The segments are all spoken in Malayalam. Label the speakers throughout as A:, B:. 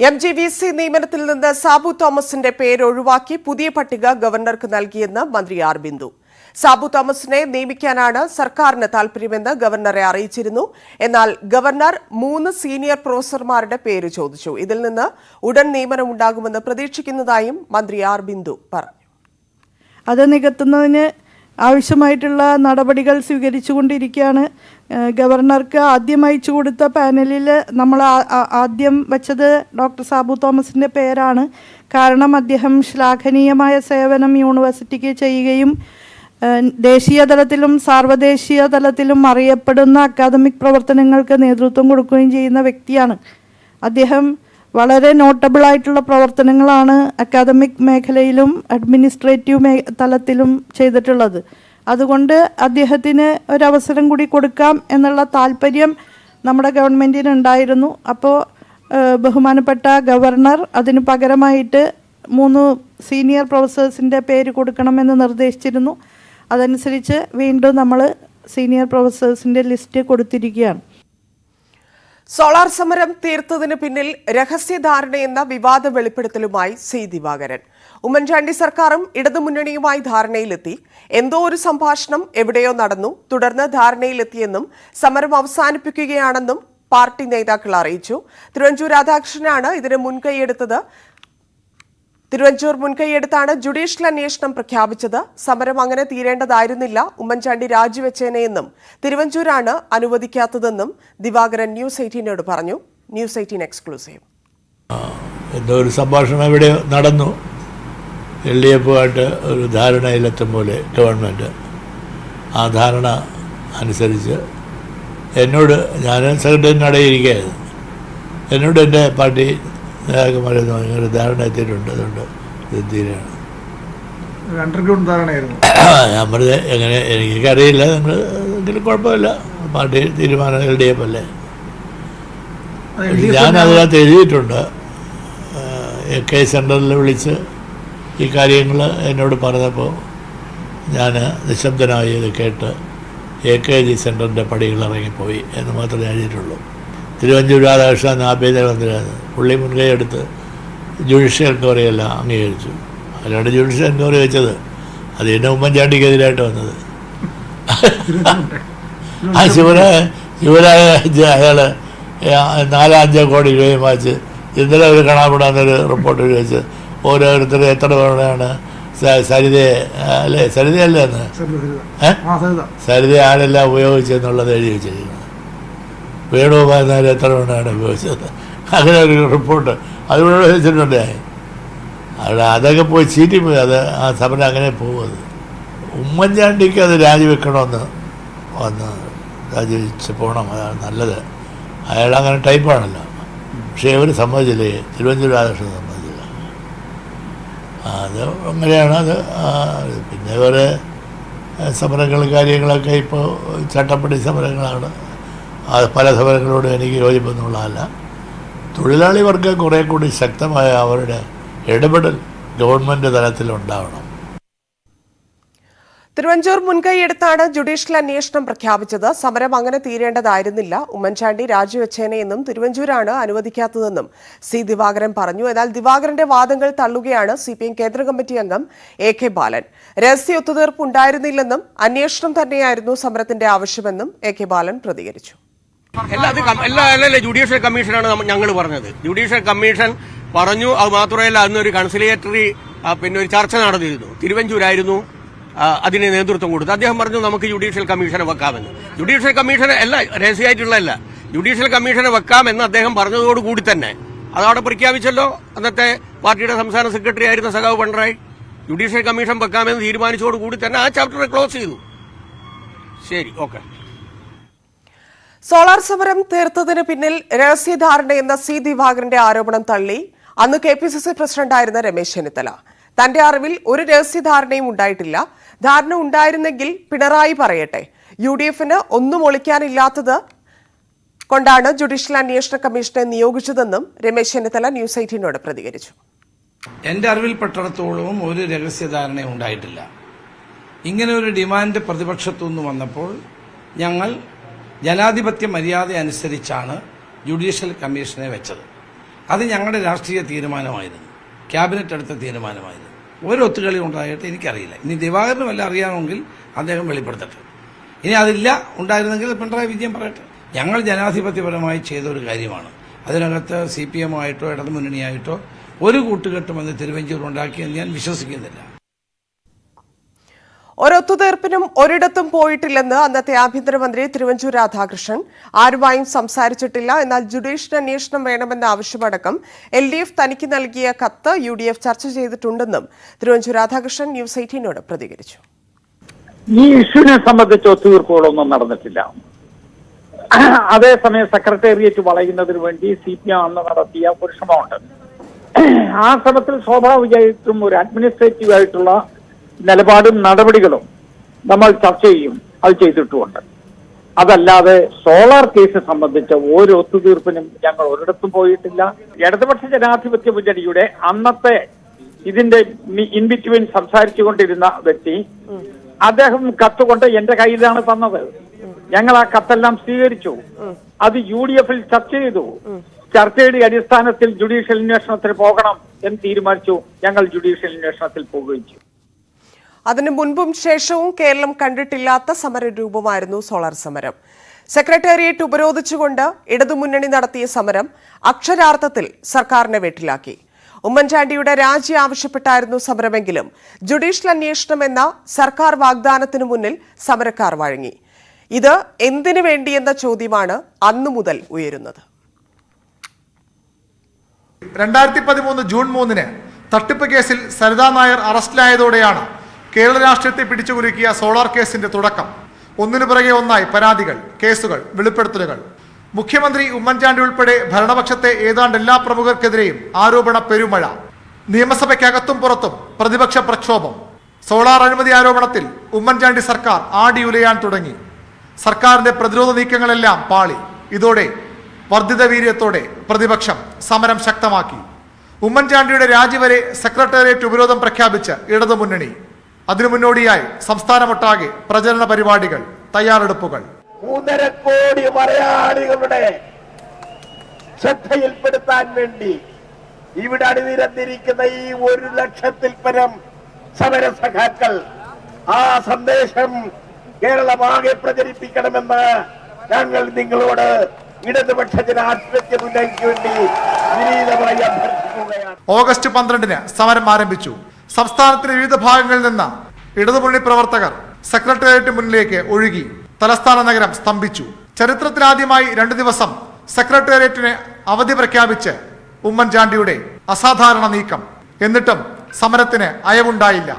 A: MGVC നിയമനത്തിൽ നിന്ന് സാബു തോമസിന്റെ പേര് ഒഴിവാക്കി പുതിയ പട്ടിക ഗവർണർക്ക് നൽകിയെന്ന് മന്ത്രി ആർ ബിന്ദു. സാബു തോമസിനെ നിയമിക്കാനാണ് സർക്കാരിന് താൽപര്യമെന്ന് ഗവർണറെ അറിയിച്ചിരുന്നു. എന്നാൽ ഗവർണർ 3 സീനിയർ പ്രൊഫസർമാരുടെ പേര് ചോദിച്ചു. ഇതിൽ നിന്ന് ഉടൻ നിയമനമുണ്ടാകുമെന്ന് പ്രതീക്ഷിക്കുന്നതായും മന്ത്രി ആർ ബിന്ദു പറഞ്ഞു.
B: അത് നികത്തുന്നതിന് ആവശ്യമായിട്ടുള്ള നടപടികൾ സ്വീകരിച്ചുകൊണ്ടിരിക്കുകയാണ്. ഗവർണർക്ക് ആദ്യം അയച്ചു കൊടുത്ത പാനലിൽ നമ്മൾ ആദ്യം വെച്ചത് ഡോക്ടർ സാബു തോമസിൻ്റെ പേരാണ്. കാരണം അദ്ദേഹം ശ്ലാഘനീയമായ സേവനം യൂണിവേഴ്സിറ്റിക്ക് ചെയ്യുകയും ദേശീയ തലത്തിലും സാർവദേശീയ തലത്തിലും അറിയപ്പെടുന്ന അക്കാദമിക് പ്രവർത്തനങ്ങൾക്ക് നേതൃത്വം കൊടുക്കുകയും ചെയ്യുന്ന വ്യക്തിയാണ്. അദ്ദേഹം വളരെ നോട്ടബിളായിട്ടുള്ള പ്രവർത്തനങ്ങളാണ് അക്കാദമിക് മേഖലയിലും അഡ്മിനിസ്ട്രേറ്റീവ് തലത്തിലും ചെയ്തിട്ടുള്ളത്. അതുകൊണ്ട് അദ്ദേഹത്തിന് ഒരവസരം കൂടി കൊടുക്കാം എന്നുള്ള താല്പര്യം നമ്മുടെ ഗവൺമെൻറ്റിന് ഉണ്ടായിരുന്നു. അപ്പോൾ ബഹുമാനപ്പെട്ട ഗവർണർ അതിന് പകരമായിട്ട് 3 സീനിയർ പ്രൊഫസേഴ്സിൻ്റെ പേര് കൊടുക്കണമെന്ന് നിർദ്ദേശിച്ചിരുന്നു. അതനുസരിച്ച് വീണ്ടും നമ്മൾ സീനിയർ പ്രൊഫസേഴ്സിൻ്റെ ലിസ്റ്റ് കൊടുത്തിരിക്കുകയാണ്.
A: സോളാർ സമരം തീർത്തതിന് പിന്നിൽ രഹസ്യധാരണയെന്ന വിവാദ വെളിപ്പെടുത്തലുമായി സി ദിവാകരൻ. ഉമ്മൻചാണ്ടി സർക്കാരും ഇടതുമുന്നണിയുമായി ധാരണയിലെത്തി. എന്തോ ഒരു സംഭാഷണം എവിടെയോ നടന്നു. തുടർന്ന് ധാരണയിലെത്തിയെന്നും സമരം അവസാനിപ്പിക്കുകയാണെന്നും പാർട്ടി നേതാക്കൾ അറിയിച്ചു. തിരുവഞ്ചൂർ രാധാകൃഷ്ണനാണ് ഇതിന് മുൻകൈയെടുത്തത്. തിരുവഞ്ചൂർ മുൻകൈയെടുത്താണ് ജുഡീഷ്യൽ അന്വേഷണം പ്രഖ്യാപിച്ചത്. സമരം അങ്ങനെ തീരേണ്ടതായിരുന്നില്ല, ഉമ്മൻചാണ്ടി രാജിവെച്ചേനെയെന്നും തിരുവഞ്ചൂരാണ് അനുവദിക്കാത്തതെന്നും ദിവാകരൻ ന്യൂസ് 18നോട് പറഞ്ഞു. News 18 exclusive.
C: എന്തോ ഒരു സംഭാഷണം ഇവിടെ നടന്നു. LDF-ആയിട്ട് ഒരു ധാരണയിലെത്തും പോലെ ഗവൺമെൻറ് ആ ധാരണ അനുസരിച്ച് എന്നോട്, ഞാൻ സെക്രട്ടറിയുടെ ഇടയിരിക്കുകയായിരുന്നു, എന്നോട് എൻ്റെ പാർട്ടി നേതാക്കന്മാരെന്ന് പറഞ്ഞൊരു ധാരണ എത്തിയിട്ടുണ്ട്. അതുകൊണ്ട് ഇത് തീരെയാണ്
D: അണ്ടർഗ്രൗണ്ട് ധാരണയായിരുന്നു.
C: ഞാൻ പറഞ്ഞത് എങ്ങനെ എനിക്കറിയില്ല, നിങ്ങൾ എങ്കിലും കുഴപ്പമില്ല, പാർട്ടി തീരുമാനം LDF അല്ലേ. ഞാൻ അതിനകത്ത് എഴുതിയിട്ടുണ്ട്. AK സെൻറ്ററിൽ വിളിച്ച് ഈ കാര്യങ്ങൾ എന്നോട് പറഞ്ഞപ്പോൾ ഞാൻ നിശബ്ദനായി ഇത് കേട്ട് AKG സെൻറ്ററിൻ്റെ പടികൾ ഇറങ്ങിപ്പോയി എന്ന് മാത്രമേ എഴുതിയിട്ടുള്ളൂ. തിരുവഞ്ചൂർ രാധാകൃഷ്ണൻ ആഭ്യന്തരമന്ത്രിയാണ്. പുള്ളി മുൻകൈ എടുത്ത് ജുഡീഷ്യൽ എൻക്വയറി എല്ലാം അംഗീകരിച്ചു. അല്ലാണ്ട് ജുഡീഷ്യൽ എൻക്വയറി വെച്ചത് അത് എന്നെ ഉമ്മൻചാണ്ടിക്കെതിരായിട്ട് വന്നത്. ആ ശിവരാജ് അയാൾ 4-5 കോടി രൂപയും വാങ്ങിച്ച് ഇന്നലെ ഒരു കാണാപ്പെടാന്നൊരു റിപ്പോർട്ട് വെച്ച് ഓരോരുത്തർ എത്ര തവണയാണ് സരിതയെ അല്ലേ, സരിതയല്ലേ എന്ന് സരിത ആരെല്ലാം ഉപയോഗിച്ചെന്നുള്ളത് എഴുതി വെച്ചിരിക്കുന്നത്. വേണുഗോപാൽ എത്ര തവണയാണ് ഉപയോഗിച്ചത്, അങ്ങനെ ഒരു റിപ്പോർട്ട് അതിവിടെ വെച്ചിട്ടുണ്ടേ. അവിടെ അതൊക്കെ പോയി ചീറ്റിപ്പോയി. അത് ആ സമരം അങ്ങനെ പോകുന്നത്. ഉമ്മൻചാണ്ടിക്ക് അത് രാജിവെക്കണമെന്ന് വന്ന് രാജിവെച്ച് പോകണം, അതാണ് നല്ലത്. അയാൾ അങ്ങനെ ടൈപ്പാണല്ലോ. പക്ഷേ ഇവർ സമ്മതിച്ചില്ലേ, തിരുവഞ്ചൂർ രാധാകൃഷ്ണൻ സമ്മതിച്ചില്ല. അത് അങ്ങനെയാണ്. അത് പിന്നെ വേറെ സമരങ്ങളും കാര്യങ്ങളൊക്കെ ഇപ്പോൾ ചട്ടപ്പടി സമരങ്ങളാണ്. പല സമരങ്ങളോടും എനിക്ക് യോജിപ്പൊന്നുമുള്ളതല്ല. തൊഴിലാളി വർഗം കുറേ കൂടി ശക്തമായ അവരുടെ ഇടപെടൽ ഗവൺമെൻറ് തലത്തിലുണ്ടാവണം.
A: തിരുവഞ്ചൂർ മുൻകൈയെടുത്താണ് ജുഡീഷ്യൽ അന്വേഷണം പ്രഖ്യാപിച്ചത്. സമരം അങ്ങനെ തീരേണ്ടതായിരുന്നില്ല, ഉമ്മൻചാണ്ടി രാജിവെച്ചേനെയെന്നും തിരുവഞ്ചൂരാണ് അനുവദിക്കാത്തതെന്നും സി ദിവാകരൻ പറഞ്ഞു. എന്നാൽ ദിവാകരന്റെ വാദങ്ങൾ തള്ളുകയാണ് CPM കേന്ദ്ര കമ്മിറ്റി അംഗം AK ബാലൻ. രഹസ്യ ഒത്തുതീർപ്പ് ഉണ്ടായിരുന്നില്ലെന്നും അന്വേഷണം തന്നെയായിരുന്നു സമരത്തിന്റെ ആവശ്യമെന്നും AK ബാലൻ പ്രതികരിച്ചു.
E: ജുഡീഷ്യൽ കമ്മീഷനാണ് ഞങ്ങൾ പറഞ്ഞത്. ജുഡീഷ്യൽ കമ്മീഷൻ പറഞ്ഞു. അത് മാത്രമല്ല, അന്നൊരു കൺസിലിയേറ്ററി ഒരു ചർച്ച നടന്നിരുന്നു. തിരുവഞ്ചൂരായിരുന്നു അതിന് നേതൃത്വം കൊടുത്തു. അദ്ദേഹം പറഞ്ഞു നമുക്ക് ജുഡീഷ്യൽ കമ്മീഷനെ വെക്കാമെന്ന്. ജുഡീഷ്യൽ കമ്മീഷനെ അല്ല, രഹസ്യമായിട്ടുള്ളതല്ല, ജുഡീഷ്യൽ കമ്മീഷനെ വെക്കാമെന്ന് അദ്ദേഹം പറഞ്ഞതോടുകൂടി തന്നെ അതവിടെ പ്രഖ്യാപിച്ചല്ലോ. അന്നത്തെ പാർട്ടിയുടെ സംസ്ഥാന സെക്രട്ടറി ആയിരുന്ന സഖാവ് പിണറായി ജുഡീഷ്യൽ കമ്മീഷൻ വെക്കാമെന്ന് തീരുമാനിച്ചതോടുകൂടി തന്നെ ആ ചാപ്റ്റർ ക്ലോസ് ചെയ്തു. ശരി, ഓക്കെ.
A: സോളാർ സമരം തീർത്തതിന് പിന്നിൽ രഹസ്യധാരണയെന്ന സി ദിവാകരന്റെ ആരോപണം തള്ളി അന്ന് KPCC പ്രസിഡന്റായിരുന്ന രമേശ് ചെന്നിത്തല. തന്റെ അറിവിൽ ഒരു രഹസ്യധാരണയും ഉണ്ടായിട്ടില്ല. ധാരണ ഉണ്ടായിരുന്നെങ്കിൽ പിണറായി പറയട്ടെ. UDF-ന് ഒന്നും ഒളിക്കാനില്ലാത്തത് കൊണ്ടാണ് ജുഡീഷ്യൽ അന്വേഷണ കമ്മീഷനെ നിയോഗിച്ചതെന്നും രമേശ് ചെന്നിത്തല ന്യൂസ് 18നോട് പ്രതികരിച്ചു.
F: എന്റെ അറിവിൽപ്പെട്ടിടത്തോളവും ഒരു രഹസ്യധാരണയും ഉണ്ടായിട്ടില്ല. ഇങ്ങനെ ഒരു ഡിമാൻഡ് പ്രതിപക്ഷത്തുനിന്ന് വന്നപ്പോൾ ഞങ്ങൾ ജനാധിപത്യ മര്യാദ അനുസരിച്ചാണ് ജുഡീഷ്യൽ കമ്മീഷനെ വെച്ചത്. അത് ഞങ്ങളുടെ രാഷ്ട്രീയ തീരുമാനമായിരുന്നു, ക്യാബിനറ്റ് എടുത്ത തീരുമാനമായിരുന്നു. ഒരു ഒത്തുകളി ഉണ്ടായിട്ട് എനിക്കറിയില്ല. ഇനി ദിവാകരന് വല്ല അറിയാമെങ്കിൽ അദ്ദേഹം വെളിപ്പെടുത്തട്ടെ. ഇനി അതില്ല ഉണ്ടായിരുന്നെങ്കിൽ പിണറായി വിജയൻ പറയട്ടെ. ഞങ്ങൾ ജനാധിപത്യപരമായി ചെയ്ത ഒരു കാര്യമാണ്. അതിനകത്ത് CPM ആയിട്ടോ ഇടതുമുന്നണിയായിട്ടോ ഒരു കൂട്ടുകെട്ടുമെന്ന് തിരുവഞ്ചൂർ ഉണ്ടാക്കിയെന്ന് ഞാൻ വിശ്വസിക്കുന്നില്ല.
A: ഒരൊത്തുതീർപ്പിനും ഒരിടത്തും പോയിട്ടില്ലെന്ന് അന്നത്തെ ആഭ്യന്തരമന്ത്രി തിരുവഞ്ചൂർ രാധാകൃഷ്ണൻ. ആരുമായും സംസാരിച്ചിട്ടില്ല. എന്നാൽ ജുഡീഷ്യൽ അന്വേഷണം വേണമെന്ന ആവശ്യമടക്കം LDF തനിക്ക് നൽകിയ കത്ത് UDF ചർച്ച ചെയ്തിട്ടുണ്ടെന്നും തിരുവഞ്ചൂർ രാധാകൃഷ്ണൻ ന്യൂസ് 18നോട് പ്രതികരിച്ചു.
G: ഈ ഇഷ്യൂവിനെ സംബന്ധിച്ച് ഒത്തുതീർപ്പുകളൊന്നും നടന്നിട്ടില്ല. അതേസമയം സെക്രട്ടേറിയറ്റ് വളയുന്നതിന് വേണ്ടി CPM അന്ന് നടത്തിയ ഒരു ശ്രമമുണ്ട്. ആ ശ്രമത്തിൽ സ്വാഭാവികമായിട്ടും ഒരു അഡ്മിനിസ്ട്രേറ്റീവ് ആയിട്ടുള്ള നിലപാടും നടപടികളും നമ്മൾ ചർച്ച ചെയ്യും. അത് ചെയ്തിട്ടുമുണ്ട്. അതല്ലാതെ സോളാർ കേസ് സംബന്ധിച്ച ഒരു ഒത്തുതീർപ്പിനും ഞങ്ങൾ ഒരിടത്തും പോയിട്ടില്ല. ഇടതുപക്ഷ ജനാധിപത്യ മുന്നണിയുടെ അന്നത്തെ ഇതിന്റെ ഇൻ ബിറ്റ്വീൻ സംസാരിച്ചുകൊണ്ടിരുന്ന വ്യക്തി അദ്ദേഹം കത്തുകൊണ്ട് എന്റെ കയ്യിലാണ് തന്നത്. ഞങ്ങൾ ആ കത്തെല്ലാം സ്വീകരിച്ചു. അത് UDF-ൽ ചർച്ച ചെയ്തു. ചർച്ചയുടെ അടിസ്ഥാനത്തിൽ ജുഡീഷ്യൽ അന്വേഷണത്തിന് പോകണം എന്ന് തീരുമാനിച്ചു. ഞങ്ങൾ ജുഡീഷ്യൽ അന്വേഷണത്തിൽ പോവുകയും ചെയ്തു.
A: അതിനു മുൻപും ശേഷവും കേരളം കണ്ടിട്ടില്ലാത്ത സമരരൂപമായിരുന്നു സോളാർ സമരം. സെക്രട്ടേറിയറ്റ് ഉപരോധിച്ചുകൊണ്ട് ഇടതുമുന്നണി നടത്തിയ സമരം അക്ഷരാർത്ഥത്തിൽ സർക്കാരിനെ വെട്ടിലാക്കി. ഉമ്മൻചാണ്ടിയുടെ രാജി ആവശ്യപ്പെട്ടായിരുന്നു സമരമെങ്കിലും ജുഡീഷ്യൽ അന്വേഷണം എന്ന സർക്കാർ വാഗ്ദാനത്തിനു മുന്നിൽ സമരക്കാർ വഴങ്ങി. ഇത് എന്തിനു വേണ്ടിയെന്ന ചോദ്യമാണ് അന്നു മുതൽ ഉയരുന്നത്.
D: 2013 ജൂൺ 3 തട്ടിപ്പ് കേസിൽ സരിതാ നായർ അറസ്റ്റിലായതോടെയാണ് കേരള രാഷ്ട്രീയത്തെ പിടിച്ചുകുലുക്കിയ സോളാർ കേസിന്റെ തുടക്കം. ഒന്നിനു പിറകെ ഒന്നായി പരാതികൾ, കേസുകൾ, വെളിപ്പെടുത്തലുകൾ. മുഖ്യമന്ത്രി ഉമ്മൻചാണ്ടി ഉൾപ്പെടെ ഭരണപക്ഷത്തെ ഏതാണ്ട് എല്ലാ പ്രമുഖർക്കെതിരെയും ആരോപണ പെരുമഴ. നിയമസഭയ്ക്കകത്തും പുറത്തും പ്രതിപക്ഷ പ്രക്ഷോഭം. സോളാർ അഴിമതി ആരോപണത്തിൽ ഉമ്മൻചാണ്ടി സർക്കാർ ആടിയുലയാൻ തുടങ്ങി. സർക്കാരിന്റെ പ്രതിരോധ നീക്കങ്ങളെല്ലാം പാളി. ഇതോടെ വർദ്ധിത വീര്യത്തോടെ പ്രതിപക്ഷം സമരം ശക്തമാക്കി. ഉമ്മൻചാണ്ടിയുടെ രാജിവരെ സെക്രട്ടേറിയറ്റ് ഉപരോധം പ്രഖ്യാപിച്ച് ഇടതുമുന്നണി. അതിനു മുന്നോടിയായി സംസ്ഥാനമൊട്ടാകെ പ്രചരണ പരിപാടികൾ, തയ്യാറെടുപ്പുകൾ.
H: 3.5 കോടി മലയാളികളുടെ ശ്രദ്ധയിൽപ്പെടുത്താൻ വേണ്ടി ഇവിടെ അണിനിരന്നിരിക്കുന്ന ഈ 1 ലക്ഷത്തിൽ പരം സമരസഖാക്കൾ ആ സന്ദേശം കേരളമാകെ പ്രചരിപ്പിക്കണമെന്ന് ഞങ്ങൾ നിങ്ങളോട് ഇടതുപക്ഷ ജനാധിപത്യ മുന്നണിക്ക് വേണ്ടി വിനീതമായി അഭ്യർത്ഥിക്കുകയാണ്.
D: ഓഗസ്റ്റ് 12 സമരം ആരംഭിച്ചു. സംസ്ഥാനത്തിന്റെ വിവിധ ഭാഗങ്ങളിൽ നിന്ന് ഇടതുമുന്നണി പ്രവർത്തകർ സെക്രട്ടേറിയറ്റ് മുന്നിലേക്ക് ഒഴുകി. തലസ്ഥാന നഗരം സ്തംഭിച്ചു. ചരിത്രത്തിലാദ്യമായി 2 ദിവസം സെക്രട്ടേറിയറ്റിന് അവധി പ്രഖ്യാപിച്ച് ഉമ്മൻചാണ്ടിയുടെ അസാധാരണ നീക്കം. എന്നിട്ടും സമരത്തിന് അയവുണ്ടായില്ല.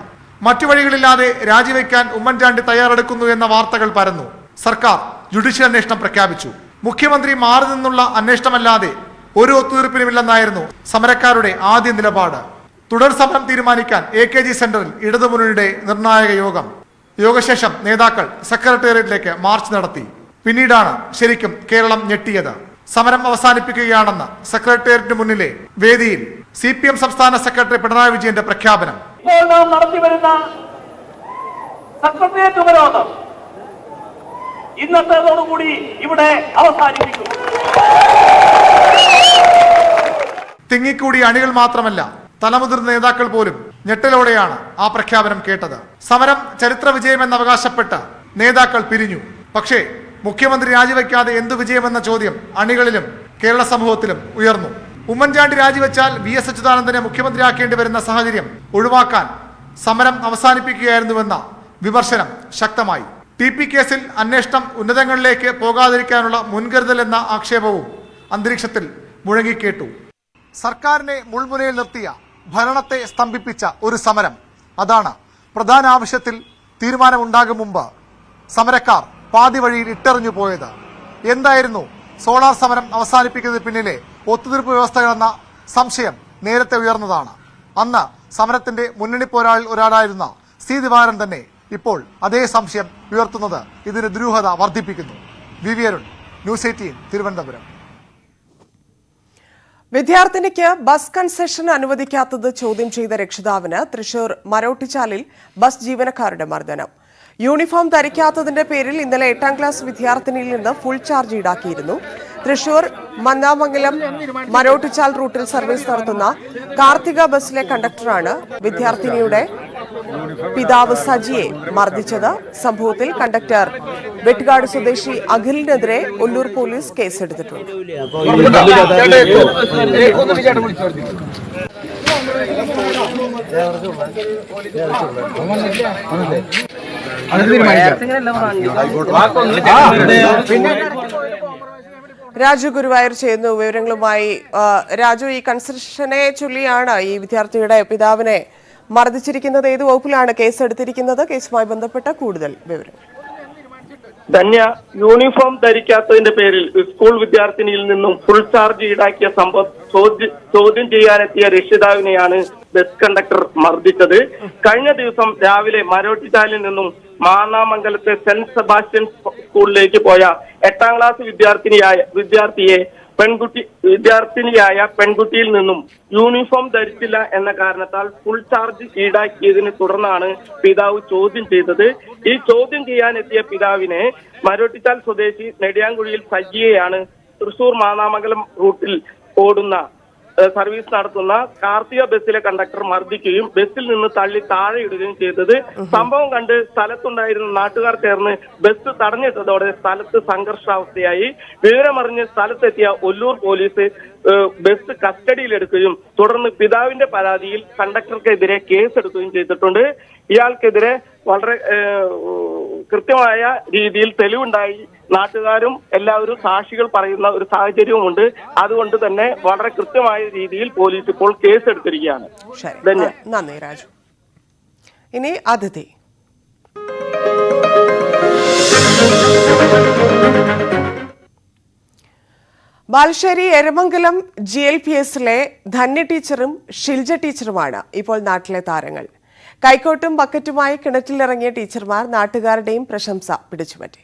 D: മറ്റു വഴികളില്ലാതെ രാജിവെക്കാൻ ഉമ്മൻചാണ്ടി തയ്യാറെടുക്കുന്നു എന്ന വാർത്തകൾ പരന്നു. സർക്കാർ ജുഡീഷ്യൽ അന്വേഷണം പ്രഖ്യാപിച്ചു. മുഖ്യമന്ത്രി മാറി നിന്നുള്ള അന്വേഷണമല്ലാതെ ഒരു ഒത്തുതീർപ്പിനുമില്ലെന്നായിരുന്നു സമരക്കാരുടെ ആദ്യ നിലപാട്. തുടർ സമരം തീരുമാനിക്കാൻ AKG സെന്ററിൽ ഇടതുമുന്നണിയുടെ നിർണായക യോഗം. യോഗശേഷം നേതാക്കൾ സെക്രട്ടേറിയറ്റിലേക്ക് മാർച്ച് നടത്തി. പിന്നീടാണ് ശരിക്കും കേരളം ഞെട്ടിയത്. സമരം അവസാനിപ്പിക്കുകയാണെന്ന് സെക്രട്ടേറിയറ്റിന് മുന്നിലെ വേദിയിൽ CPM സംസ്ഥാന സെക്രട്ടറി പിണറായി വിജയന്റെ പ്രഖ്യാപനം.
H: ഇപ്പോൾ നാം നടത്തിവരുന്ന സെക്രട്ടേറിയറ്റ് ഉപരോധം ഇന്നത്തേതോടുകൂടി ഇവിടെ അവസാനിപ്പിക്കും.
D: തിങ്ങിക്കൂടിയ അണികൾ മാത്രമല്ല, തലമുതിർന്ന നേതാക്കൾ പോലും ഞെട്ടലോടെയാണ് ആ പ്രഖ്യാപനം കേട്ടത്. സമരം ചരിത്ര വിജയമെന്ന് അവകാശപ്പെട്ട് നേതാക്കൾ പിരിഞ്ഞു. പക്ഷേ മുഖ്യമന്ത്രി രാജിവെക്കാതെ എന്തു വിജയമെന്ന ചോദ്യം അണികളിലും കേരള സമൂഹത്തിലും ഉയർന്നു. ഉമ്മൻചാണ്ടി രാജിവെച്ചാൽ VS അച്യുതാനന്ദനെ മുഖ്യമന്ത്രിയാക്കേണ്ടി വരുന്ന സാഹചര്യം ഒഴിവാക്കാൻ സമരം അവസാനിപ്പിക്കുകയായിരുന്നുവെന്ന വിമർശനം ശക്തമായി. TP കേസിൽ അന്വേഷണം ഉന്നതങ്ങളിലേക്ക് പോകാതിരിക്കാനുള്ള മുൻകരുതൽ എന്ന ആക്ഷേപവും അന്തരീക്ഷത്തിൽ മുഴങ്ങിക്കേട്ടു. സർക്കാരിനെ മുൾമുനയിൽ നിർത്തിയ, ഭരണത്തെ സ്തംഭിപ്പിച്ച ഒരു സമരം. അതാണ് പ്രധാന ആവശ്യത്തിൽ തീരുമാനമുണ്ടാകും മുമ്പ് സമരക്കാർ പാതി വഴിയിൽ ഇട്ടെറിഞ്ഞു പോയത്. എന്തായിരുന്നു സോളാർ സമരം അവസാനിപ്പിക്കുന്നതിന് പിന്നിലെ ഒത്തുതീർപ്പ് വ്യവസ്ഥകളെന്ന സംശയം നേരത്തെ ഉയർന്നതാണ്. അന്ന് സമരത്തിന്റെ മുന്നണി പോരാളിൽ ഒരാളായിരുന്ന C. ദിവാകരൻ തന്നെ ഇപ്പോൾ അതേ സംശയം ഉയർത്തുന്നത് ഇതിന് ദുരൂഹത വർദ്ധിപ്പിക്കുന്നു. VV Arun, news 18, Thiruvananthapuram.
A: വിദ്യാർത്ഥിനിക്ക് ബസ് കൺസെഷൻ അനുവദിക്കാത്തത് ചോദ്യം ചെയ്ത രക്ഷിതാവിന് തൃശൂർ മരോട്ടിച്ചാലിൽ ബസ് ജീവനക്കാരുടെ മർദ്ദനം. യൂണിഫോം ധരിക്കാത്തതിന്റെ പേരിൽ ഇന്നലെ 8ാം ക്ലാസ് വിദ്യാർത്ഥിനിയിൽ നിന്ന് ഫുൾ ചാർജ് ഈടാക്കിയിരുന്നു. തൃശൂർ മന്നാമംഗലം മരോട്ടിച്ചാൽ റൂട്ടിൽ സർവീസ് നടത്തുന്ന കാർത്തിക ബസ്സിലെ കണ്ടക്ടറാണ് വിദ്യാർത്ഥിനിയുടെ പിതാവ് സജിയെ മർദ്ദിച്ചത്. സംഭവത്തിൽ കണ്ടക്ടർ വെട്ടുകാട് സ്വദേശി അഖിലിനെതിരെ ഒല്ലൂർ പോലീസ് കേസെടുത്തിട്ടുണ്ട്. രാജു ഗുരുവായൂർ ചെയ്യുന്നു വിവരങ്ങളുമായി. രാജു, ഈ കൺസ്ട്രക്ഷനെ ചൊല്ലിയാണ് ഈ വിദ്യാർത്ഥിയുടെ പിതാവിനെ മർദ്ദിച്ചിരിക്കുന്നത്. ഏത് വകുപ്പിലാണ് കേസ് എടുത്തിരിക്കുന്നത്? കേസുമായി ബന്ധപ്പെട്ട കൂടുതൽ വിവരം.
I: ധന്യ, യൂണിഫോം ധരിക്കാത്തതിന്റെ പേരിൽ സ്കൂൾ വിദ്യാർത്ഥിനിയിൽ നിന്നും ഫുൾ ചാർജ് ഈടാക്കിയ സംഭവം ചോദ്യം ചെയ്യാനെത്തിയ രക്ഷിതാവിനെയാണ് ബസ് കണ്ടക്ടർ മർദ്ദിച്ചത്. കഴിഞ്ഞ ദിവസം രാവിലെ മരോട്ടിച്ചാലിൽ നിന്നും മാന്നാമംഗലത്തെ സെന്റ് സെബാസ്റ്റ്യൻ സ്കൂളിലേക്ക് പോയ 8ാം ക്ലാസ് വിദ്യാർത്ഥിനിയായ പെൺകുട്ടിയിൽ നിന്നും യൂണിഫോം ധരിച്ചില്ല എന്ന കാരണത്താൽ ഫുൾ ചാർജ് ഈടാക്കിയതിനെ തുടർന്നാണ് പിതാവ് ചോദ്യം ചെയ്തത്. ഈ ചോദ്യം ചെയ്യാനെത്തിയ പിതാവിനെ മരോട്ടിച്ചാൽ സ്വദേശി നെടിയാങ്കുഴിയിൽ സജിയെയാണ് തൃശൂർ മാന്നാമംഗലം റൂട്ടിൽ ഓടുന്ന സർവീസ് നടത്തുന്ന കാർത്തിക ബസ്സിലെ കണ്ടക്ടർ മർദ്ദിക്കുകയും ബസ്സിൽ നിന്ന് തള്ളി താഴെയിടുകയും ചെയ്തത്. സംഭവം കണ്ട് സ്ഥലത്തുണ്ടായിരുന്ന നാട്ടുകാർ ചേർന്ന് ബസ് തടഞ്ഞിട്ടതോടെ സ്ഥലത്ത് സംഘർഷാവസ്ഥയായി. വിവരമറിഞ്ഞ് സ്ഥലത്തെത്തിയ ഒല്ലൂർ പോലീസ് ബസ് കസ്റ്റഡിയിലെടുക്കുകയും തുടർന്ന് പിതാവിന്റെ പരാതിയിൽ കണ്ടക്ടർക്കെതിരെ കേസെടുക്കുകയും ചെയ്തിട്ടുണ്ട്. ഇയാൾക്കെതിരെ വളരെ കൃത്യമായ രീതിയിൽ തെളിവുണ്ടായി. നാട്ടുകാരും എല്ലാവരും സാക്ഷികൾ പറയുന്ന ഒരു സാഹചര്യവുമുണ്ട്. അതുകൊണ്ട് തന്നെ വളരെ കൃത്യമായ രീതിയിൽ പോലീസ് ഇപ്പോൾ കേസെടുത്തിരിക്കുകയാണ്.
A: നന്ദി രാജു. ഇനി അതിഥി. ബാലുശ്ശേരി എരമംഗലം GLPSലെ ധന്യ ടീച്ചറും ഷിൽജ ടീച്ചറുമാണ് ഇപ്പോൾ നാട്ടിലെ താരങ്ങൾ. കൈക്കോട്ടും ബക്കറ്റുമായി കിണറ്റിലിറങ്ങിയ ടീച്ചർമാർ നാട്ടുകാരുടെയും പ്രശംസ പിടിച്ചുപറ്റി.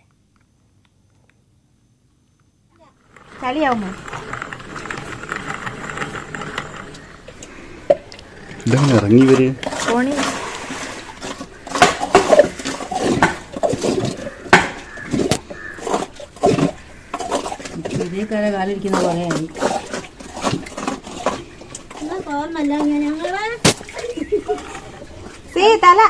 J: കാലിരിക്കുന്ന പോലെയായി. തല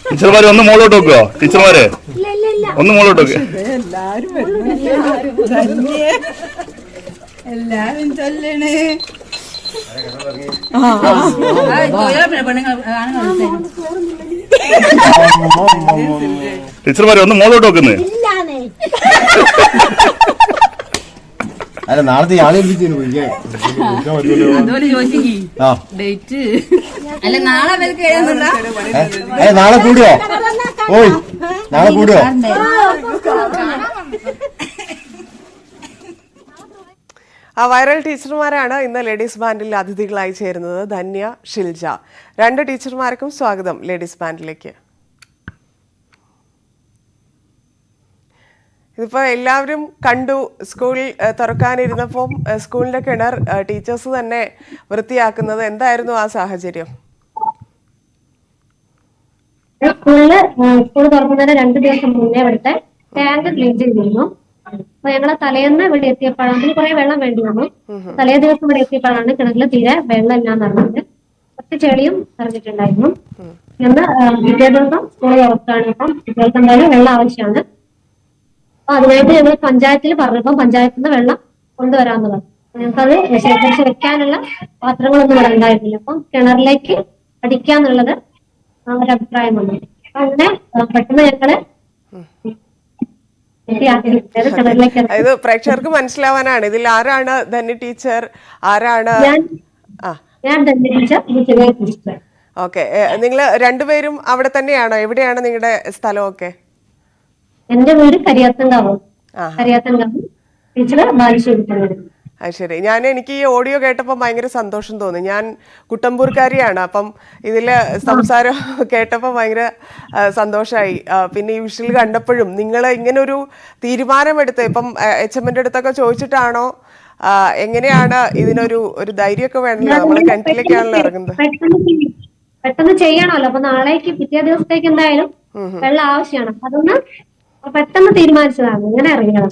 K: ടീച്ചർമാരെ ഒന്ന് മോളോട്ട് നോക്കുവോ? ടീച്ചർമാരെ ഒന്ന് മോളോട്ട് നോക്കുക.
J: എല്ലാരും ചൊല്ലണേ.
K: ടീച്ചർമാരെ ഒന്ന് മോളോട്ട് നോക്കുന്നേ.
L: അല്ല നാളത്തെ
J: അതുപോലെ ചോദിച്ചെങ്കി ഡേറ്റ് അല്ല
L: നാളെ കൂടിയോ? ഓയ് നാളെ കൂടിയോ?
A: വൈറൽ ടീച്ചർമാരാണ് ഇന്ന് ലേഡീസ് ബാൻഡിൽ അതിഥികളായി ചേരുന്നത്. ധന്യ, ഷിൽജ, 2 ടീച്ചർമാർക്കും സ്വാഗതം ലേഡീസ് ബാൻഡിലേക്ക്. ഇതിപ്പോ എല്ലാവരും കണ്ടു, സ്കൂൾ തുറക്കാനിരുന്നപ്പം സ്കൂളിന്റെ കിണർ ടീച്ചേഴ്സ് തന്നെ വൃത്തിയാക്കുന്നത്. എന്തായിരുന്നു ആ സാഹചര്യം?
M: സ്കൂൾ തുറക്കുന്നതിന് 2 ദിവസം മുന്നേ ഇവിടുത്തെ ടാങ്ക് ക്ലീൻ ചെയ്തിരുന്നു. അപ്പൊ ഞങ്ങള് തലേന്ന് ഇവിടെ എത്തിയപ്പോഴാണ് കുറെ വെള്ളം വേണ്ടി വന്നു. തലേ ദിവസം ഇവിടെ എത്തിയപ്പോഴാണ് കിണറിൽ തീരെ വെള്ളം എല്ലാം നിറഞ്ഞത്. കുറച്ച് ചെളിയും നിറഞ്ഞിട്ടുണ്ടായിരുന്നു. ഇന്ന് പിറ്റേ ദിവസം സ്കൂൾ തുറക്കാണ്. അപ്പം കുട്ടികൾക്ക് എന്തായാലും വെള്ളം ആവശ്യമാണ്. അപ്പൊ അതിനായിട്ട് ഞങ്ങൾ പഞ്ചായത്തിൽ പറഞ്ഞപ്പം പഞ്ചായത്തിൽ നിന്ന് വെള്ളം കൊണ്ടുവരാന്ന് പറഞ്ഞു. ഞങ്ങൾക്കത് ശേഖരിച്ച് വെക്കാനുള്ള പാത്രങ്ങളൊന്നും ഇവിടെ ഉണ്ടായിരുന്നില്ല. അപ്പം കിണറിലേക്ക് അടിക്കാന്നുള്ളത് ഒരഭിപ്രായം വന്നു. അപ്പൊ അങ്ങനെ പെട്ടെന്ന് ഞങ്ങള്
A: ഇത് പ്രേക്ഷകർക്ക് മനസ്സിലാവാനാണ്. ഇതിൽ ആരാണ് ധന്യ ടീച്ചർ, ആരാണ്? ഓക്കെ, നിങ്ങൾ രണ്ടുപേരും അവിടെ തന്നെയാണോ? എവിടെയാണ് നിങ്ങളുടെ സ്ഥലമൊക്കെ?
M: എന്റെ വീട് കരിയാത്തങ്കാവ്. ടീച്ചർ ബാലുശ്ശേരി.
A: അത് ശരി. എനിക്ക് ഈ ഓഡിയോ കേട്ടപ്പോൾ ഭയങ്കര സന്തോഷം തോന്നി. ഞാൻ കുട്ടമ്പൂർക്കാരിയാണ്. അപ്പം ഇതിൽ സംസാരം കേട്ടപ്പോൾ ഭയങ്കര സന്തോഷമായി. പിന്നെ ഈ വിഷയിൽ കണ്ടപ്പോഴും നിങ്ങൾ ഇങ്ങനൊരു തീരുമാനമെടുത്ത് ഇപ്പം HMന്റെ അടുത്തൊക്കെ ചോദിച്ചിട്ടാണോ എങ്ങനെയാണ് ഇതിനൊരു ധൈര്യമൊക്കെ വേണമല്ലോ, നമ്മൾ കിണറ്റിലേക്കാണല്ലോ ഇറങ്ങുന്നത്.
M: പെട്ടെന്ന് ചെയ്യണമല്ലോ. അപ്പൊ നാളേക്ക് പിറ്റേ ദിവസത്തേക്ക് എന്തായാലും വെള്ളം ആവശ്യമാണ്. അതൊന്ന് പെട്ടെന്ന് തീരുമാനിച്ചതാണ്, ഇങ്ങനെ ഇറങ്ങിയത്.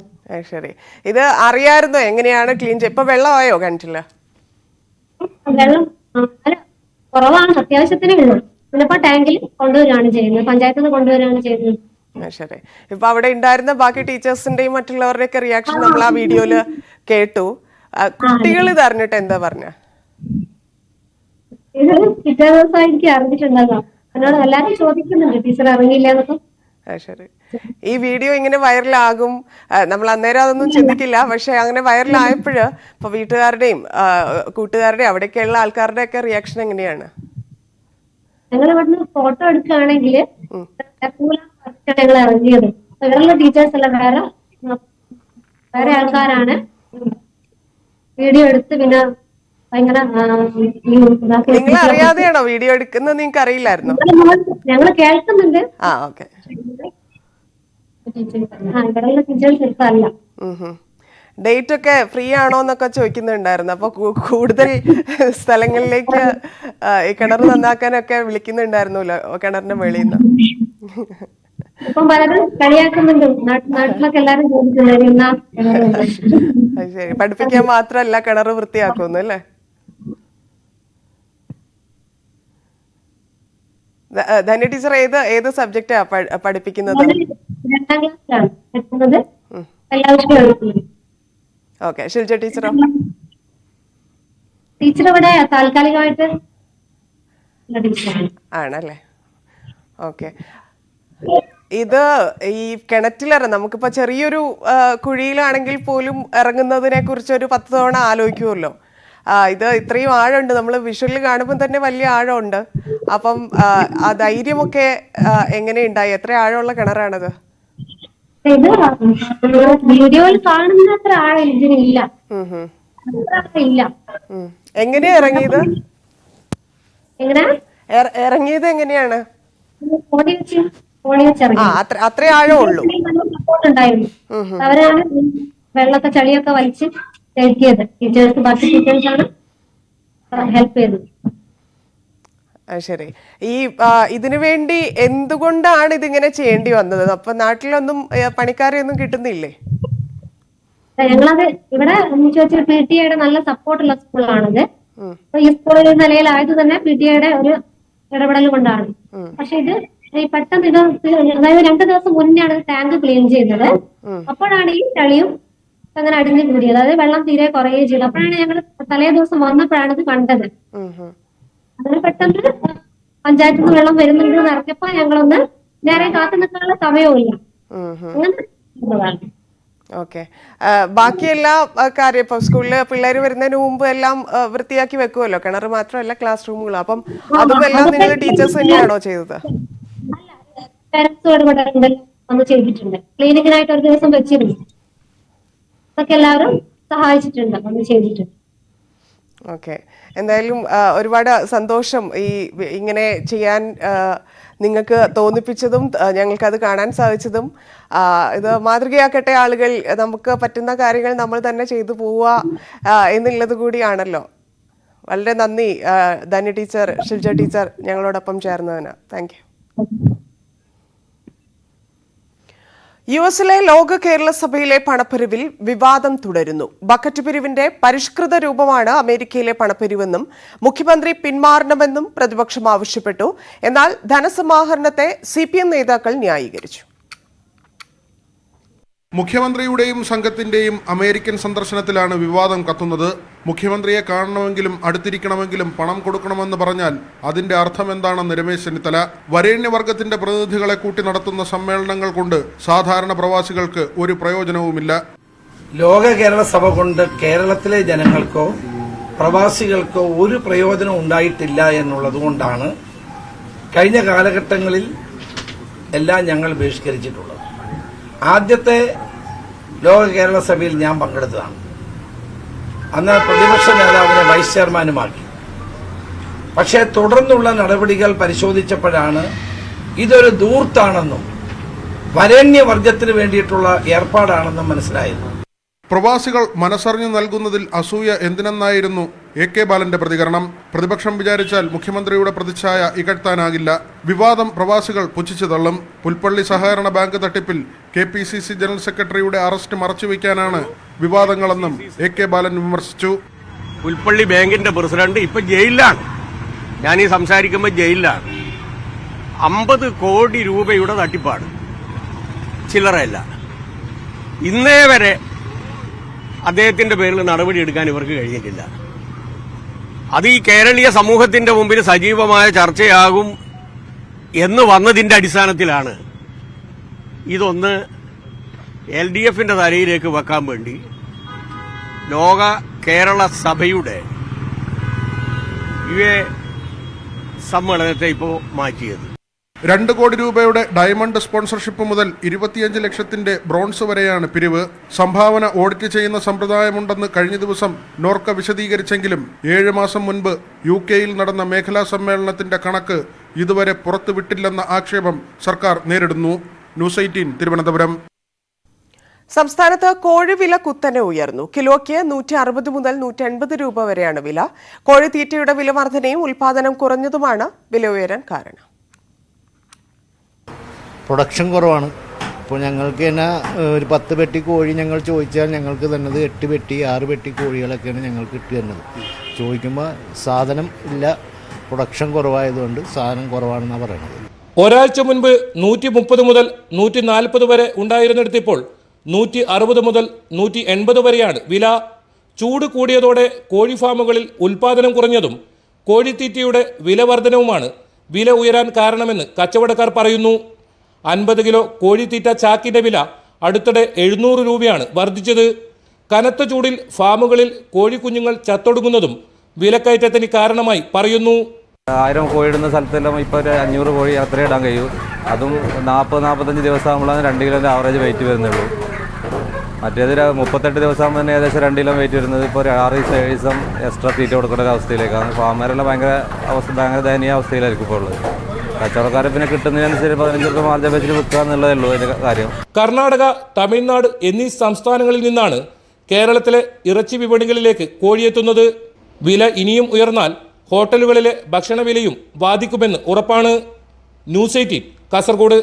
A: ശരി, ഇത് അറിയാമായിരുന്നോ എങ്ങനെയാണ് ക്ലീൻ ഇപ്പൊ വെള്ളമായോ കിണറ്റില്?
M: വെള്ളം കുറവാണ്, അത്യാവശ്യത്തിന് വെള്ളം. ചിലപ്പോ ടാങ്കിൽ കൊണ്ടുവരികയാണ് ചെയ്യുന്നത്, പഞ്ചായത്തിൽ നിന്ന് കൊണ്ടുവരികയാണ് ചെയ്യുന്നത്.
A: ശരി, ഇപ്പൊ അവിടെ ഉണ്ടായിരുന്ന ബാക്കി ടീച്ചേഴ്സിന്റെയും മറ്റുള്ളവരുടെയൊക്കെ റിയാക്ഷൻ നമ്മൾ ആ വീഡിയോയില് കേട്ടു. കുട്ടികൾ ഇത് അറിഞ്ഞിട്ട് എന്താ പറഞ്ഞ?
M: ഇത് പിറ്റേ ദിവസം എനിക്ക് അറിഞ്ഞിട്ടുണ്ടല്ലോ, എന്നോട് എല്ലാരും ചോദിക്കുന്നുണ്ട് ടീച്ചർ ഇറങ്ങിയില്ല എന്നൊക്കെ.
A: ശരി, ഈ വീഡിയോ ഇങ്ങനെ വൈറലാകും നമ്മൾ അന്നേരം അതൊന്നും ചിന്തിക്കില്ല. പക്ഷെ അങ്ങനെ വൈറലായപ്പോഴ് ഇപ്പൊ വീട്ടുകാരുടെയും കൂട്ടുകാരുടെയും അവിടേക്കുള്ള ആൾക്കാരുടെ ഒക്കെ റിയാക്ഷൻ എങ്ങനെയാണ്?
M: ഞങ്ങൾ ഇവിടുന്ന് ഫോട്ടോ എടുക്കുകയാണെങ്കിൽ ഞങ്ങൾ ഇറങ്ങിയത് വേറെ ടീച്ചേഴ്സ് അല്ല, വേറെ ആൾക്കാരാണ് വീഡിയോ എടുത്ത് പിന്നെ ഭയങ്കര.
A: നിങ്ങൾ അറിയാതെയാണോ വീഡിയോ എടുക്കുന്നത്? നിങ്ങൾക്ക് അറിയില്ലായിരുന്നോ?
M: ഞങ്ങൾ കേൾക്കുന്നുണ്ട്. ഇവിടെയുള്ള ടീച്ചേഴ്സ് എടുത്തല്ല.
A: ഡേറ്റ് ഒക്കെ ഫ്രീ ആണോ എന്നൊക്കെ ചോദിക്കുന്നുണ്ടായിരുന്നു. അപ്പൊ കൂടുതൽ സ്ഥലങ്ങളിലേക്ക് ഈ കിണർ നന്നാക്കാനൊക്കെ വിളിക്കുന്നുണ്ടായിരുന്നല്ലോ കിണറിന്റെ വെളിയിൽ നിന്ന്.
M: ഇപ്പം പലരും കളിയാക്കുന്നുണ്ട്, നാട്ടിലൊക്കെ എല്ലാരും ചോദിക്കുന്നുണ്ട്.
A: ശരി, പഠിപ്പിക്കാൻ മാത്രല്ല കിണർ വൃത്തിയാക്കുന്നു അല്ലേ? ധന്യ ടീച്ചർ ഏത് സബ്ജക്റ്റാ പഠിപ്പിക്കുന്നത്?
M: 2ാം ക്ലാസ്സിലാണ് പഠിക്കുന്നത്.
A: ഓക്കെ, ശിൽജ ടീച്ചറോ?
M: ടീച്ചർ ഇവിടെ താൽക്കാലികമായിട്ട്
A: ആണല്ലേ? ഓക്കെ, ഇത് ഈ കിണറ്റിലിറങ്ങും നമുക്കിപ്പോ ചെറിയൊരു കുഴിയിലാണെങ്കിൽ പോലും ഇറങ്ങുന്നതിനെ കുറിച്ച് ഒരു 10 തവണ ആലോചിക്കുമല്ലോ. ഇത് ഇത്രയും ആഴമുണ്ട്, നമ്മൾ വിഷ്വലിൽ കാണുമ്പോൾ തന്നെ വലിയ ആഴമുണ്ട്. അപ്പം ആ ധൈര്യമൊക്കെ എങ്ങനെയുണ്ടായി? എത്ര ആഴമുള്ള കിണറാണത്?
M: ഇത് വീഡിയോയിൽ കാണുന്ന അത്ര ആഴം ഇതിനില്ല.
A: എങ്ങനെയാ ഇറങ്ങിയത്? ഇറങ്ങിയത് എങ്ങനെയാണ്? അത്ര ആഴമുള്ളൂ.
M: അവരാണ് വെള്ളമൊക്കെ ചളിയൊക്കെ വലിച്ച് കയറ്റിയത്. ടീച്ചേഴ്സ് ബാക്കി ടീച്ചേഴ്സാണ് ഹെൽപ്പ് ചെയ്തത്.
A: ശരി, ഈ ഇതിനു വേണ്ടി എന്തുകൊണ്ടാണ് ഇതിങ്ങനെ ചെയ്യേണ്ടി വന്നത്? അപ്പൊ നാട്ടിലൊന്നും പണിക്കാരെ ഒന്നും കിട്ടുന്നില്ലേ?
M: ഞങ്ങളത് ഇവിടെ ചോദിച്ചാൽ PTA നല്ല സപ്പോർട്ടുള്ള സ്കൂളാണിത്. ഈ സ്കൂളിൽ നിലയിലായത് തന്നെ PTA ഒരു ഇടപെടൽ കൊണ്ടാണ്. പക്ഷെ ഇത് ഈ പെട്ടെന്ന് ഇത് അതായത് 2 ദിവസം മുന്നെയാണ് ടാങ്ക് ക്ലീൻ ചെയ്യുന്നത്. അപ്പോഴാണ് ഈ ചളിയും അങ്ങനെ അടിഞ്ഞു കൂടിയത്. അതായത് വെള്ളം തീരെ കുറയുകയും ചെയ്തു. അപ്പോഴാണ് ഞങ്ങൾ തലേ ദിവസം വന്നപ്പോഴാണ് ഇത് കണ്ടത്. അങ്ങനെ പെട്ടെന്ന് പഞ്ചായത്തിൽ നിന്ന് വെള്ളം വരുന്നുണ്ട് ഇറക്കിയപ്പോ ഞങ്ങളൊന്ന് നേരെ കാത്തു നിൽക്കാനുള്ള സമയവുമില്ല. അങ്ങനെ
A: ഓക്കെ, ബാക്കി എല്ലാ കാര്യം ഇപ്പൊ സ്കൂളില് പിള്ളേർ വരുന്നതിന് മുമ്പ് എല്ലാം വൃത്തിയാക്കി വെക്കുമല്ലോ, കിണർ മാത്രമല്ല ക്ലാസ് റൂമുകളും. അപ്പം അതും എല്ലാം നിങ്ങൾ ടീച്ചേഴ്സ് തന്നെയാണോ ചെയ്തത്?
M: പാരന്റ്സും ഇടപെടലുണ്ട്, ഒന്ന് ചെയ്തിട്ടുണ്ട്. ക്ലീനിങ്ങിനായിട്ട് ഒരു ദിവസം വെച്ചിരുന്നു. അതൊക്കെ എല്ലാവരും സഹായിച്ചിട്ടുണ്ട്, ഒന്ന് ചെയ്തിട്ടുണ്ട്.
A: ഓക്കെ, എന്തായാലും ഒരുപാട് സന്തോഷം ഈ ഇങ്ങനെ ചെയ്യാൻ നിങ്ങൾക്ക് തോന്നിപ്പിച്ചതും ഞങ്ങൾക്കത് കാണാൻ സാധിച്ചതും. ഇത് മാതൃകയാക്കട്ടെ ആളുകൾ, നമുക്ക് പറ്റുന്ന കാര്യങ്ങൾ നമ്മൾ തന്നെ ചെയ്തു പോവുക എന്നുള്ളത് കൂടിയാണല്ലോ. വളരെ നന്ദി ധന്യ ടീച്ചർ, ഷിൽജ ടീച്ചർ ഞങ്ങളോടൊപ്പം ചേർന്നതിന്. Thank you. US-ലെ ലോക കേരള സഭയിലെ പണപ്പിരിവിൽ വിവാദം തുടരുന്നു. ബക്കറ്റ് പിരിവിന്റെ പരിഷ്കൃത രൂപമാണ് അമേരിക്കയിലെ പണപ്പിരിവെന്നും മുഖ്യമന്ത്രി പിന്മാറണമെന്നും പ്രതിപക്ഷം ആവശ്യപ്പെട്ടു. എന്നാൽ ധനസമാഹരണത്തെ CPM നേതാക്കൾ ന്യായീകരിച്ചു.
N: മുഖ്യമന്ത്രിയുടെയും സംഘത്തിന്റെയും അമേരിക്കൻ സന്ദർശനത്തിലാണ് വിവാദം കത്തുന്നത്. മുഖ്യമന്ത്രിയെ കാണണമെങ്കിലും അടുത്തിരിക്കണമെങ്കിലും പണം കൊടുക്കണമെന്ന് പറഞ്ഞാൽ അതിന്റെ അർത്ഥം എന്താണെന്ന് രമേശ് ചെന്നിത്തല. വരേണ്യവർഗത്തിന്റെ പ്രതിനിധികളെ കൂട്ടി നടത്തുന്ന സമ്മേളനങ്ങൾ കൊണ്ട് സാധാരണ പ്രവാസികൾക്ക് ഒരു പ്രയോജനവുമില്ല.
F: ലോക കേരള സഭ കൊണ്ട് കേരളത്തിലെ ജനങ്ങൾക്കോ പ്രവാസികൾക്കോ ഒരു പ്രയോജനം ഉണ്ടായിട്ടില്ല എന്നുള്ളതുകൊണ്ടാണ് കഴിഞ്ഞ കാലഘട്ടങ്ങളിൽ എല്ലാം ഞങ്ങൾ ബഹിഷ്കരിച്ചിട്ടുള്ളത്. ആദ്യത്തെ ലോക കേരള സഭയിൽ ഞാൻ പങ്കെടുത്തതാണ്. അന്ന് പ്രതിപക്ഷ നേതാവിനെ വൈസ് ചെയർമാനുമാക്കി. പക്ഷേ തുടർന്നുള്ള നടപടികൾ പരിശോധിച്ചപ്പോഴാണ് ഇതൊരു ധൂർത്താണെന്നും വരേണ്യവർഗത്തിന് വേണ്ടിയിട്ടുള്ള ഏർപ്പാടാണെന്നും മനസ്സിലായത്.
N: പ്രവാസികൾ മനസ്സറിഞ്ഞു നൽകുന്നതിൽ അസൂയ എന്തിനെന്നായിരുന്നു AK ബാലന്റെ പ്രതികരണം. പ്രതിപക്ഷം വിചാരിച്ചാൽ മുഖ്യമന്ത്രിയുടെ പ്രതിച്ഛായ ഇകഴ്ത്താനാകില്ല. വിവാദം പ്രവാസികൾ പുച്ഛിച്ചു തള്ളും. പുൽപ്പള്ളി സഹകരണ ബാങ്ക് തട്ടിപ്പിൽ KPCC ജനറൽ സെക്രട്ടറിയുടെ അറസ്റ്റ് മറച്ചുവെക്കാനാണ് വിവാദങ്ങളെന്നും AK ബാലൻ വിമർശിച്ചു.
E: പുൽപ്പള്ളി ബാങ്കിന്റെ പ്രസിഡന്റ് ഇപ്പൊ ജയിലിലാണ്. ഞാൻ ഈ സംസാരിക്കുമ്പോൾ ജയിലിലാണ്. 50 കോടി രൂപയുടെ തട്ടിപ്പാണ്, ചില്ലറയല്ല. ഇന്നേ വരെ അദ്ദേഹത്തിന്റെ പേരിൽ നടപടിയെടുക്കാൻ ഇവർക്ക് കഴിഞ്ഞിട്ടില്ല. അത് ഈ കേരളീയ സമൂഹത്തിന്റെ മുമ്പിൽ സജീവമായ ചർച്ചയാകും എന്ന് വന്നതിന്റെ അടിസ്ഥാനത്തിലാണ് ഇതൊന്ന് LDFന്റെ തലയിലേക്ക് വെക്കാൻ വേണ്ടി ലോക കേരള സഭയുടെ UA സമ്മേളനത്തെ ഇപ്പോൾ മാറ്റിയത്.
N: 2 കോടി രൂപയുടെ ഡയമണ്ട് സ്പോൺസർഷിപ്പ് മുതൽ 25 ലക്ഷത്തിന്റെ ബ്രോൺസ് വരെയാണ് പിരിവ്. സംഭാവന ഓഡിറ്റ് ചെയ്യുന്ന സമ്പ്രദായമുണ്ടെന്ന് കഴിഞ്ഞ ദിവസം നോർക്ക വിശദീകരിച്ചെങ്കിലും 7 മാസം മുൻപ് UK-യിൽ നടന്ന മേഖലാ സമ്മേളനത്തിന്റെ കണക്ക് ഇതുവരെ പുറത്തുവിട്ടില്ലെന്ന ആക്ഷേപം സർക്കാർ നേരിടുന്നു. ന്യൂസ് 18 തിരുവനന്തപുരം.
A: സംസ്ഥാനത്ത് കോഴിവില കുത്തനെ ഉയർന്നു. കിലോയ്ക്ക് 160 മുതൽ 180 രൂപ വരെയാണ് വില. കോഴിത്തീറ്റയുടെ വില വർധനയും ഉൽപാദനം കുറഞ്ഞതുമാണ് വില ഉയരാൻ കാരണം.
O: പ്രൊഡക്ഷൻ കുറവാണ്. ഇപ്പോൾ ഞങ്ങൾക്ക് തന്നെ ഒരു 10 പെട്ടി കോഴി ഞങ്ങൾ ചോദിച്ചാൽ ഞങ്ങൾക്ക് തന്നത് 8 പെട്ടി 6 പെട്ടി കോഴികളൊക്കെയാണ് ഞങ്ങൾക്ക് ഇട്ട് തരുന്നത്. ചോദിക്കുമ്പോൾ സാധനം ഇല്ല, പ്രൊഡക്ഷൻ കുറവായതുകൊണ്ട് സാധനം കുറവാണെന്നാണ് പറയുന്നത്.
P: ഒരാഴ്ച മുൻപ് 130 മുതൽ 140 വരെ ഉണ്ടായിരുന്നിടത്തിപ്പോൾ 160 മുതൽ 180 വരെയാണ് വില. ചൂട് കൂടിയതോടെ കോഴി ഫാമുകളിൽ ഉൽപാദനം കുറഞ്ഞതും കോഴിത്തീറ്റയുടെ വില വർധനവുമാണ് വില ഉയരാൻ കാരണമെന്ന് കച്ചവടക്കാർ പറയുന്നു. 50 കിലോ കോഴിത്തീറ്റ ചാക്കിന്റെ വില അടുത്തിടെ 700 രൂപയാണ് വർദ്ധിച്ചത്. കനത്ത ചൂടിൽ ഫാമുകളിൽ കോഴിക്കുഞ്ഞുങ്ങൾ ചത്തൊടുങ്ങുന്നതും വിലക്കയറ്റത്തിന് കാരണമായി പറയുന്നു.
Q: 1000 കോഴി ഇടുന്ന സ്ഥലത്തെല്ലാം ഇപ്പോൾ ഒരു 500 കോഴി അത്രേ ഇടാൻ കഴിയൂ. അതും 40-45 ദിവസം ആകുമ്പോഴാണ് 2 കിലോൻ്റെ ആവറേജ് വെയിറ്റ് വരുന്നുള്ളൂ. മറ്റേത് 38 ദിവസം ആകുമ്പോൾ തന്നെ ഏകദേശം 2 കിലോ വെയിറ്റ് വരുന്നത് ഇപ്പോൾ 6-7 ദിവസം എക്സ്ട്രാ തീറ്റ കൊടുക്കേണ്ട ഒരു അവസ്ഥയിലേക്കാണ്. ഫാമരെല്ലാം ഭയങ്കര ദയനീയ അവസ്ഥയിലായിരിക്കും ഇപ്പോൾ ഉള്ളത്. കച്ചവടക്കാരെ പിന്നെ കിട്ടുന്നതിനനുസരിച്ച് 15 രൂപ മാർജിൻ വെച്ചിട്ട് വിൽക്കുക എന്നുള്ളതേ ഉള്ളൂ അതിൻ്റെ കാര്യം.
P: കർണാടക, തമിഴ്നാട് എന്നീ സംസ്ഥാനങ്ങളിൽ നിന്നാണ് കേരളത്തിലെ ഇറച്ചി വിപണികളിലേക്ക് കോഴിയെത്തുന്നത്. വില ഇനിയും ഉയർന്നാൽ ഹോട്ടലുകളിലെ ഭക്ഷണവിലയും ബാധിക്കുമെന്ന് ഉറപ്പാണ്. ന്യൂസ് 18 കാസർഗോഡ്.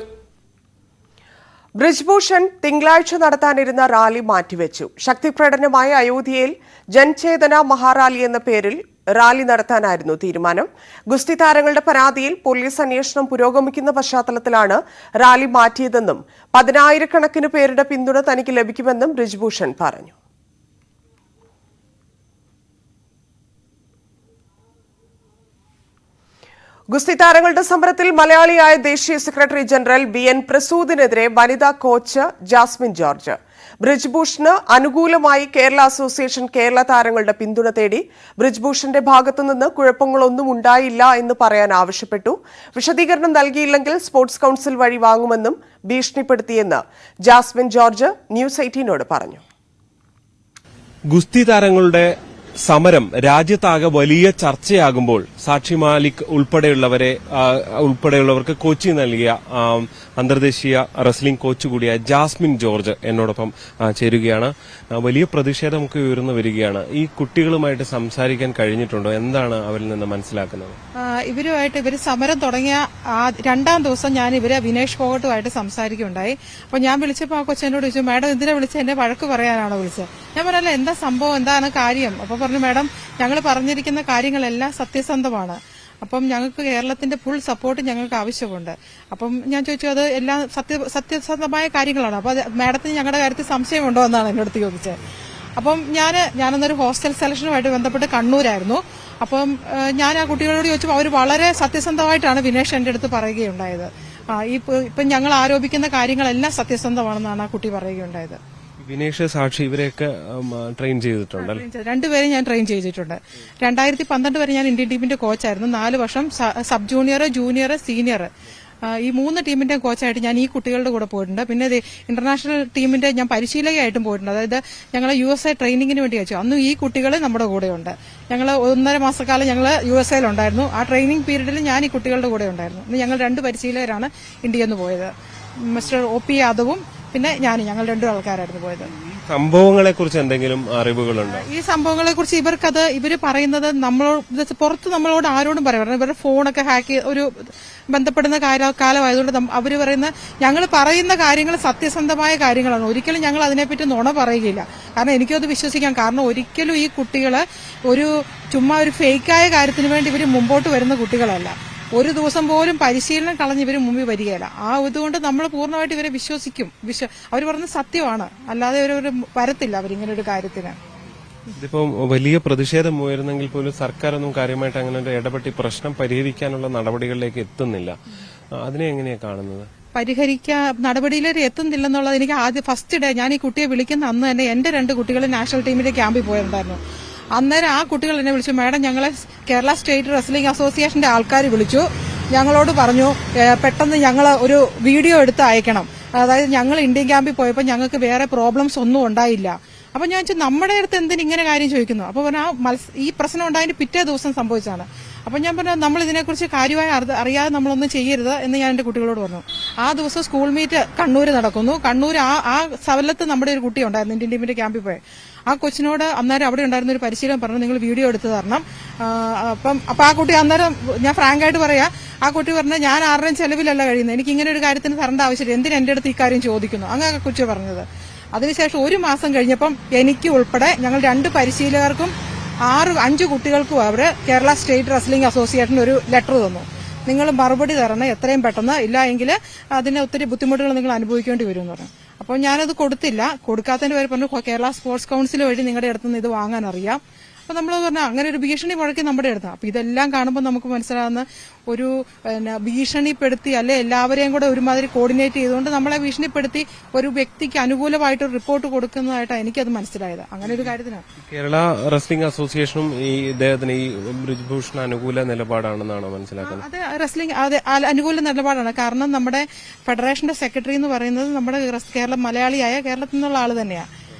A: ബ്രിജ്ഭൂഷൺ തിങ്കളാഴ്ച നടത്താനിരുന്ന റാലി മാറ്റിവെച്ചു. ശക്തിപ്രകടനമായ അയോധ്യയിൽ ജൻചേതന മഹാറാലി എന്ന പേരിൽ റാലി നടത്താനായിരുന്നു തീരുമാനം. ഗുസ്തി താരങ്ങളുടെ പരാതിയിൽ പോലീസ് അന്വേഷണം പുരോഗമിക്കുന്ന പശ്ചാത്തലത്തിലാണ് റാലി മാറ്റിയതെന്നും 10,000-കണക്കിന് പേരുടെ പിന്തുണ തനിക്ക് ലഭിക്കുമെന്നും ബ്രിജ്ഭൂഷൺ പറഞ്ഞു. ഗുസ്തി താരങ്ങളുടെ സമരത്തിൽ മലയാളിയായ ദേശീയ സെക്രട്ടറി ജനറൽ BN പ്രസൂദിനെതിരെ വനിതാ കോച്ച് ജാസ്മിൻ ജോർജ്. ബ്രിജ്ഭൂഷണ് അനുകൂലമായി കേരള അസോസിയേഷൻ കേരള താരങ്ങളുടെ പിന്തുണ തേടി. ബ്രിജ്ഭൂഷന്റെ ഭാഗത്തുനിന്ന് കുഴപ്പങ്ങളൊന്നും ഉണ്ടായില്ല എന്ന് പറയാൻ ആവശ്യപ്പെട്ടു. വിശദീകരണം നൽകിയില്ലെങ്കിൽ സ്പോർട്സ് കൌൺസിൽ വഴി വാങ്ങുമെന്നും ഭീഷണിപ്പെടുത്തിയെന്ന് ജാസ്മിൻ ജോർജ് ന്യൂസ് 18നോട് പറഞ്ഞു.
R: ഗുസ്തി താരങ്ങളുടെ സമരം രാജ്യത്താകെ വലിയ ചർച്ചയാകുമ്പോൾ സാക്ഷി മാലിക് ഉൾപ്പെടെയുള്ളവർക്ക് കോച്ചിങ് നൽകിയ അന്തർദേശീയ റെസ്ലിംഗ് കോച്ച് കൂടിയായ ജാസ്മിൻ ജോർജ് എന്നോടൊപ്പം ചേരുകയാണ്. വലിയ പ്രതിഷേധമൊക്കെ ഉയർന്നു വരികയാണ്. ഈ കുട്ടികളുമായിട്ട് സംസാരിക്കാൻ കഴിഞ്ഞിട്ടുണ്ടോ? എന്താണ് അവരിൽ നിന്ന് മനസ്സിലാക്കുന്നത്?
S: ഇവർ സമരം തുടങ്ങിയ 2ാം ദിവസം ഞാൻ വിനേഷ് ഫോഗട്ടുമായിട്ട് സംസാരിക്കുകയുണ്ടായി. അപ്പോൾ ഞാൻ വിളിച്ചപ്പോൾ ആ കൊച്ചെന്നോട് ചോദിച്ചു, മാഡം എന്തിനാ വിളിച്ചത്? എന്നെ വഴക്ക് പറയാനാണോ വിളിച്ചത്? ഞാൻ പറഞ്ഞല്ല, എന്താ സംഭവം, എന്താണ് കാര്യം? അപ്പോൾ പറഞ്ഞു, മാഡം ഞങ്ങൾ പറഞ്ഞിരിക്കുന്ന കാര്യങ്ങളെല്ലാം സത്യസന്ധമാണ്. അപ്പം ഞങ്ങൾക്ക് കേരളത്തിന്റെ ഫുൾ സപ്പോർട്ട് ഞങ്ങൾക്ക് ആവശ്യമുണ്ട്. അപ്പം ഞാൻ ചോദിച്ചു, അത് എല്ലാം സത്യസന്ധമായ കാര്യങ്ങളാണ്. അപ്പോൾ മാഡത്തിന് ഞങ്ങളുടെ കാര്യത്തിൽ സംശയമുണ്ടോ എന്നാണ് എന്നോട് ചോദിച്ചത്. അപ്പം ഞാനന്നൊരു ഹോസ്റ്റൽ സെലക്ഷനുമായിട്ട് ബന്ധപ്പെട്ട് കണ്ണൂരായിരുന്നു. അപ്പം ഞാൻ ആ കുട്ടികളോട് ചോദിച്ചപ്പോൾ അവർ വളരെ സത്യസന്ധമായിട്ടാണ് വിനേഷ് എൻ്റെ അടുത്ത് പറയുകയുണ്ടായത്. ഇപ്പം ഞങ്ങൾ ആരോപിക്കുന്ന കാര്യങ്ങളെല്ലാം സത്യസന്ധമാണെന്നാണ് ആ കുട്ടി പറയുകയുണ്ടായത്.
R: വിനേഷ്, സാക്ഷി ഇവരെയൊക്കെ ട്രെയിൻ ചെയ്തിട്ടുണ്ട്?
S: 2 പേരെ ഞാൻ ട്രെയിൻ ചെയ്തിട്ടുണ്ട്. 2012 വരെ ഞാൻ ഇന്ത്യൻ ടീമിന്റെ കോച്ചായിരുന്നു. 4 വർഷം സബ് ജൂനിയർ, ജൂനിയർ, സീനിയർ ഈ 3 ടീമിന്റെ കോച്ചായിട്ട് ഞാൻ ഈ കുട്ടികളുടെ കൂടെ പോയിട്ടുണ്ട്. പിന്നെ ഇന്റർനാഷണൽ ടീമിന്റെ ഞാൻ പരിശീലകയായിട്ടും പോയിട്ടുണ്ട്. അതായത് ഞങ്ങൾ USA ട്രെയിനിങ്ങിന് വേണ്ടി അയച്ചു. അന്നും ഈ കുട്ടികൾ നമ്മുടെ കൂടെയുണ്ട്. ഞങ്ങൾ 1.5 മാസക്കാലം ഞങ്ങൾ USA-ലുണ്ടായിരുന്നു. ആ ട്രെയിനിങ് പീരീഡിൽ ഞാൻ ഈ കുട്ടികളുടെ കൂടെ ഉണ്ടായിരുന്നു. ഞങ്ങൾ 2 പരിശീലകരാണ് ഇന്ത്യയിൽ നിന്ന് പോയത്. മിസ്റ്റർ OP യാദവും പിന്നെ ഞങ്ങൾ 2 ആൾക്കാരായിരുന്നു പോയത്.
R: സംഭവങ്ങളെ കുറിച്ച് എന്തെങ്കിലും അറിവുകളുണ്ടോ?
S: ഈ സംഭവങ്ങളെ കുറിച്ച് ഇവര് പറയുന്നത് പുറത്ത് നമ്മളോട് ആരോടും പറയാം. ഇവരുടെ ഫോണൊക്കെ ഹാക്ക് ഒരു ബന്ധപ്പെടുന്ന കാലമായതുകൊണ്ട് അവര് പറയുന്ന ഞങ്ങൾ പറയുന്ന കാര്യങ്ങൾ സത്യസന്ധമായ കാര്യങ്ങളാണ്. ഒരിക്കലും ഞങ്ങൾ അതിനെപ്പറ്റി നുണ പറയുകയില്ല. കാരണം എനിക്കത് വിശ്വസിക്കാം. കാരണം ഒരിക്കലും ഈ കുട്ടികള് ചുമ്മാ ഒരു ഫേക്കായ കാര്യത്തിന് വേണ്ടി ഇവര് മുമ്പോട്ട് വരുന്ന കുട്ടികളല്ല. ഒരു ദിവസം പോലും പരിശീലനം കളഞ്ഞ് ഇവർ മുമ്പിൽ വരികയില്ല. ഇതുകൊണ്ട് നമ്മൾ പൂർണ്ണമായിട്ട് ഇവരെ വിശ്വസിക്കും. അവർ പറയുന്നത് സത്യമാണ്, അല്ലാതെ ഇവർ വരത്തില്ല അവരിങ്ങനെ ഒരു കാര്യത്തിന്.
R: ഇതിപ്പോ വലിയ പ്രതിഷേധം ഉയരുന്നെങ്കിൽ പോലും സർക്കാരൊന്നും കാര്യമായിട്ട് അങ്ങനെ ഒരു ഇടപെട്ടി പ്രശ്നം പരിഹരിക്കാനുള്ള നടപടികളിലേക്ക് എത്തുന്നില്ല. അതിനെ എങ്ങനെയാ കാണുന്നത്?
S: നടപടിയിലേക്ക് എത്തുന്നില്ലെന്നുള്ളത് എനിക്ക് ഫസ്റ്റ് ഡേ ഞാൻ ഈ കുട്ടിയെ വിളിക്കുന്ന അന്ന് തന്നെ എന്റെ 2 കുട്ടികൾ നാഷണൽ ടീമിന്റെ ക്യാമ്പിൽ പോയിട്ടുണ്ടായിരുന്നു. അന്നേരം ആ കുട്ടികൾ എന്നെ വിളിച്ചു, മാഡം ഞങ്ങളെ കേരള സ്റ്റേറ്റ് റെസ്ലിംഗ് അസോസിയേഷന്റെ ആൾക്കാർ വിളിച്ചു, ഞങ്ങളോട് പറഞ്ഞു പെട്ടെന്ന് ഞങ്ങൾ ഒരു വീഡിയോ എടുത്ത് അയക്കണം. അതായത് ഞങ്ങൾ ഇന്ത്യൻ ക്യാമ്പിൽ പോയപ്പോൾ ഞങ്ങൾക്ക് വേറെ പ്രോബ്ലംസ് ഒന്നും ഉണ്ടായില്ല. അപ്പൊ ഞാൻ ചോദിച്ചു നമ്മുടെ അടുത്ത് എന്തിന് ഇങ്ങനെ കാര്യം ചോദിക്കുന്നു? അപ്പൊ ഈ പ്രശ്നം ഉണ്ടായതിന് പിറ്റേ ദിവസം സംഭവിച്ചാണ്. അപ്പൊ ഞാൻ പറഞ്ഞു നമ്മൾ ഇതിനെക്കുറിച്ച് കാര്യമായി അറിയാതെ നമ്മളൊന്നും ചെയ്യരുത് എന്ന് ഞാൻ എന്റെ കുട്ടികളോട് പറഞ്ഞു. ആ ദിവസം സ്കൂൾ മീറ്റ് കണ്ണൂര് നടക്കുന്നു. കണ്ണൂർ ആ സ്ഥലത്ത് നമ്മുടെ ഒരു കുട്ടി ഉണ്ടായിരുന്നു ഇന്ത്യൻ ടീമിന്റെ ക്യാമ്പിൽ പോയി. ആ കൊച്ചിനോട് അന്നേരം അവിടെ ഉണ്ടായിരുന്ന ഒരു പരിശീലനം പറഞ്ഞു, നിങ്ങൾ വീഡിയോ എടുത്ത് തരണം. അപ്പൊ ആ കുട്ടി അന്നേരം ഞാൻ ഫ്രാങ്ക് ആയിട്ട് പറയാ, ആ കുട്ടി പറഞ്ഞു ഞാൻ ആരുടെയും ചെലവിലല്ല കഴിയുന്നത്, എനിക്ക് ഇങ്ങനെ ഒരു കാര്യത്തിന് തരേണ്ട ആവശ്യമില്ല, എന്തിന് എന്റെ അടുത്ത് ഈ കാര്യം ചോദിക്കുന്നു, അങ്ങനെ കൊച്ചു പറഞ്ഞത്. അതിനുശേഷം 1 മാസം കഴിഞ്ഞപ്പം എനിക്ക് ഉൾപ്പെടെ ഞങ്ങൾ 2 പരിശീലകർക്കും 5 കുട്ടികൾക്കും അവര് കേരള സ്റ്റേറ്റ് റെസ്ലിംഗ് അസോസിയേഷൻ ഒരു ലെറ്റർ തന്നു, നിങ്ങൾ മറുപടി തരണം എത്രയും പെട്ടെന്ന്, ഇല്ല എങ്കിൽ അതിന് ഒത്തിരി ബുദ്ധിമുട്ടുകൾ നിങ്ങൾ അനുഭവിക്കേണ്ടി വരും എന്ന് പറഞ്ഞു. അപ്പോൾ ഞാനത് കൊടുത്തില്ല. കൊടുക്കാത്തതിന്റെ പേര് പറഞ്ഞു കേരള സ്പോർട്സ് കൌൺസിൽ വഴി നിങ്ങളുടെ അടുത്തുനിന്ന് ഇത് വാങ്ങാൻ അറിയാം. അപ്പൊ നമ്മൾ പറഞ്ഞാൽ അങ്ങനെ ഒരു ഭീഷണി മുഴക്കി നമ്മുടെ അടുത്ത്. അപ്പൊ ഇതെല്ലാം കാണുമ്പോൾ നമുക്ക് മനസ്സിലാകുന്ന ഒരു ഭീഷണിപ്പെടുത്തി അല്ലെ എല്ലാവരെയും കൂടെ ഒരുമാതിരി കോർഡിനേറ്റ് ചെയ്തുകൊണ്ട് നമ്മളെ ഭീഷണിപ്പെടുത്തി ഒരു വ്യക്തിക്ക് അനുകൂലമായിട്ട് ഒരു റിപ്പോർട്ട് കൊടുക്കുന്നതായിട്ടാണ് എനിക്കത് മനസ്സിലായത്. അങ്ങനെ ഒരു കാര്യത്തിനാണ്
R: കേരള റെസ്ലിംഗ് അസോസിയേഷനും ഈ ഇദ്ദേഹത്തിന് ഈ ബ്രിജ്ഭൂഷൺ അനുകൂല നിലപാടാണെന്നാണോ മനസ്സിലാക്കുന്നത്?
S: അതെ, റെസ്ലിംഗ് അതെ അനുകൂല നിലപാടാണ്. കാരണം നമ്മുടെ ഫെഡറേഷന്റെ സെക്രട്ടറി എന്ന് പറയുന്നത് നമ്മുടെ കേരളം മലയാളിയായ കേരളത്തിൽ നിന്നുള്ള ആള് തന്നെയാണ്.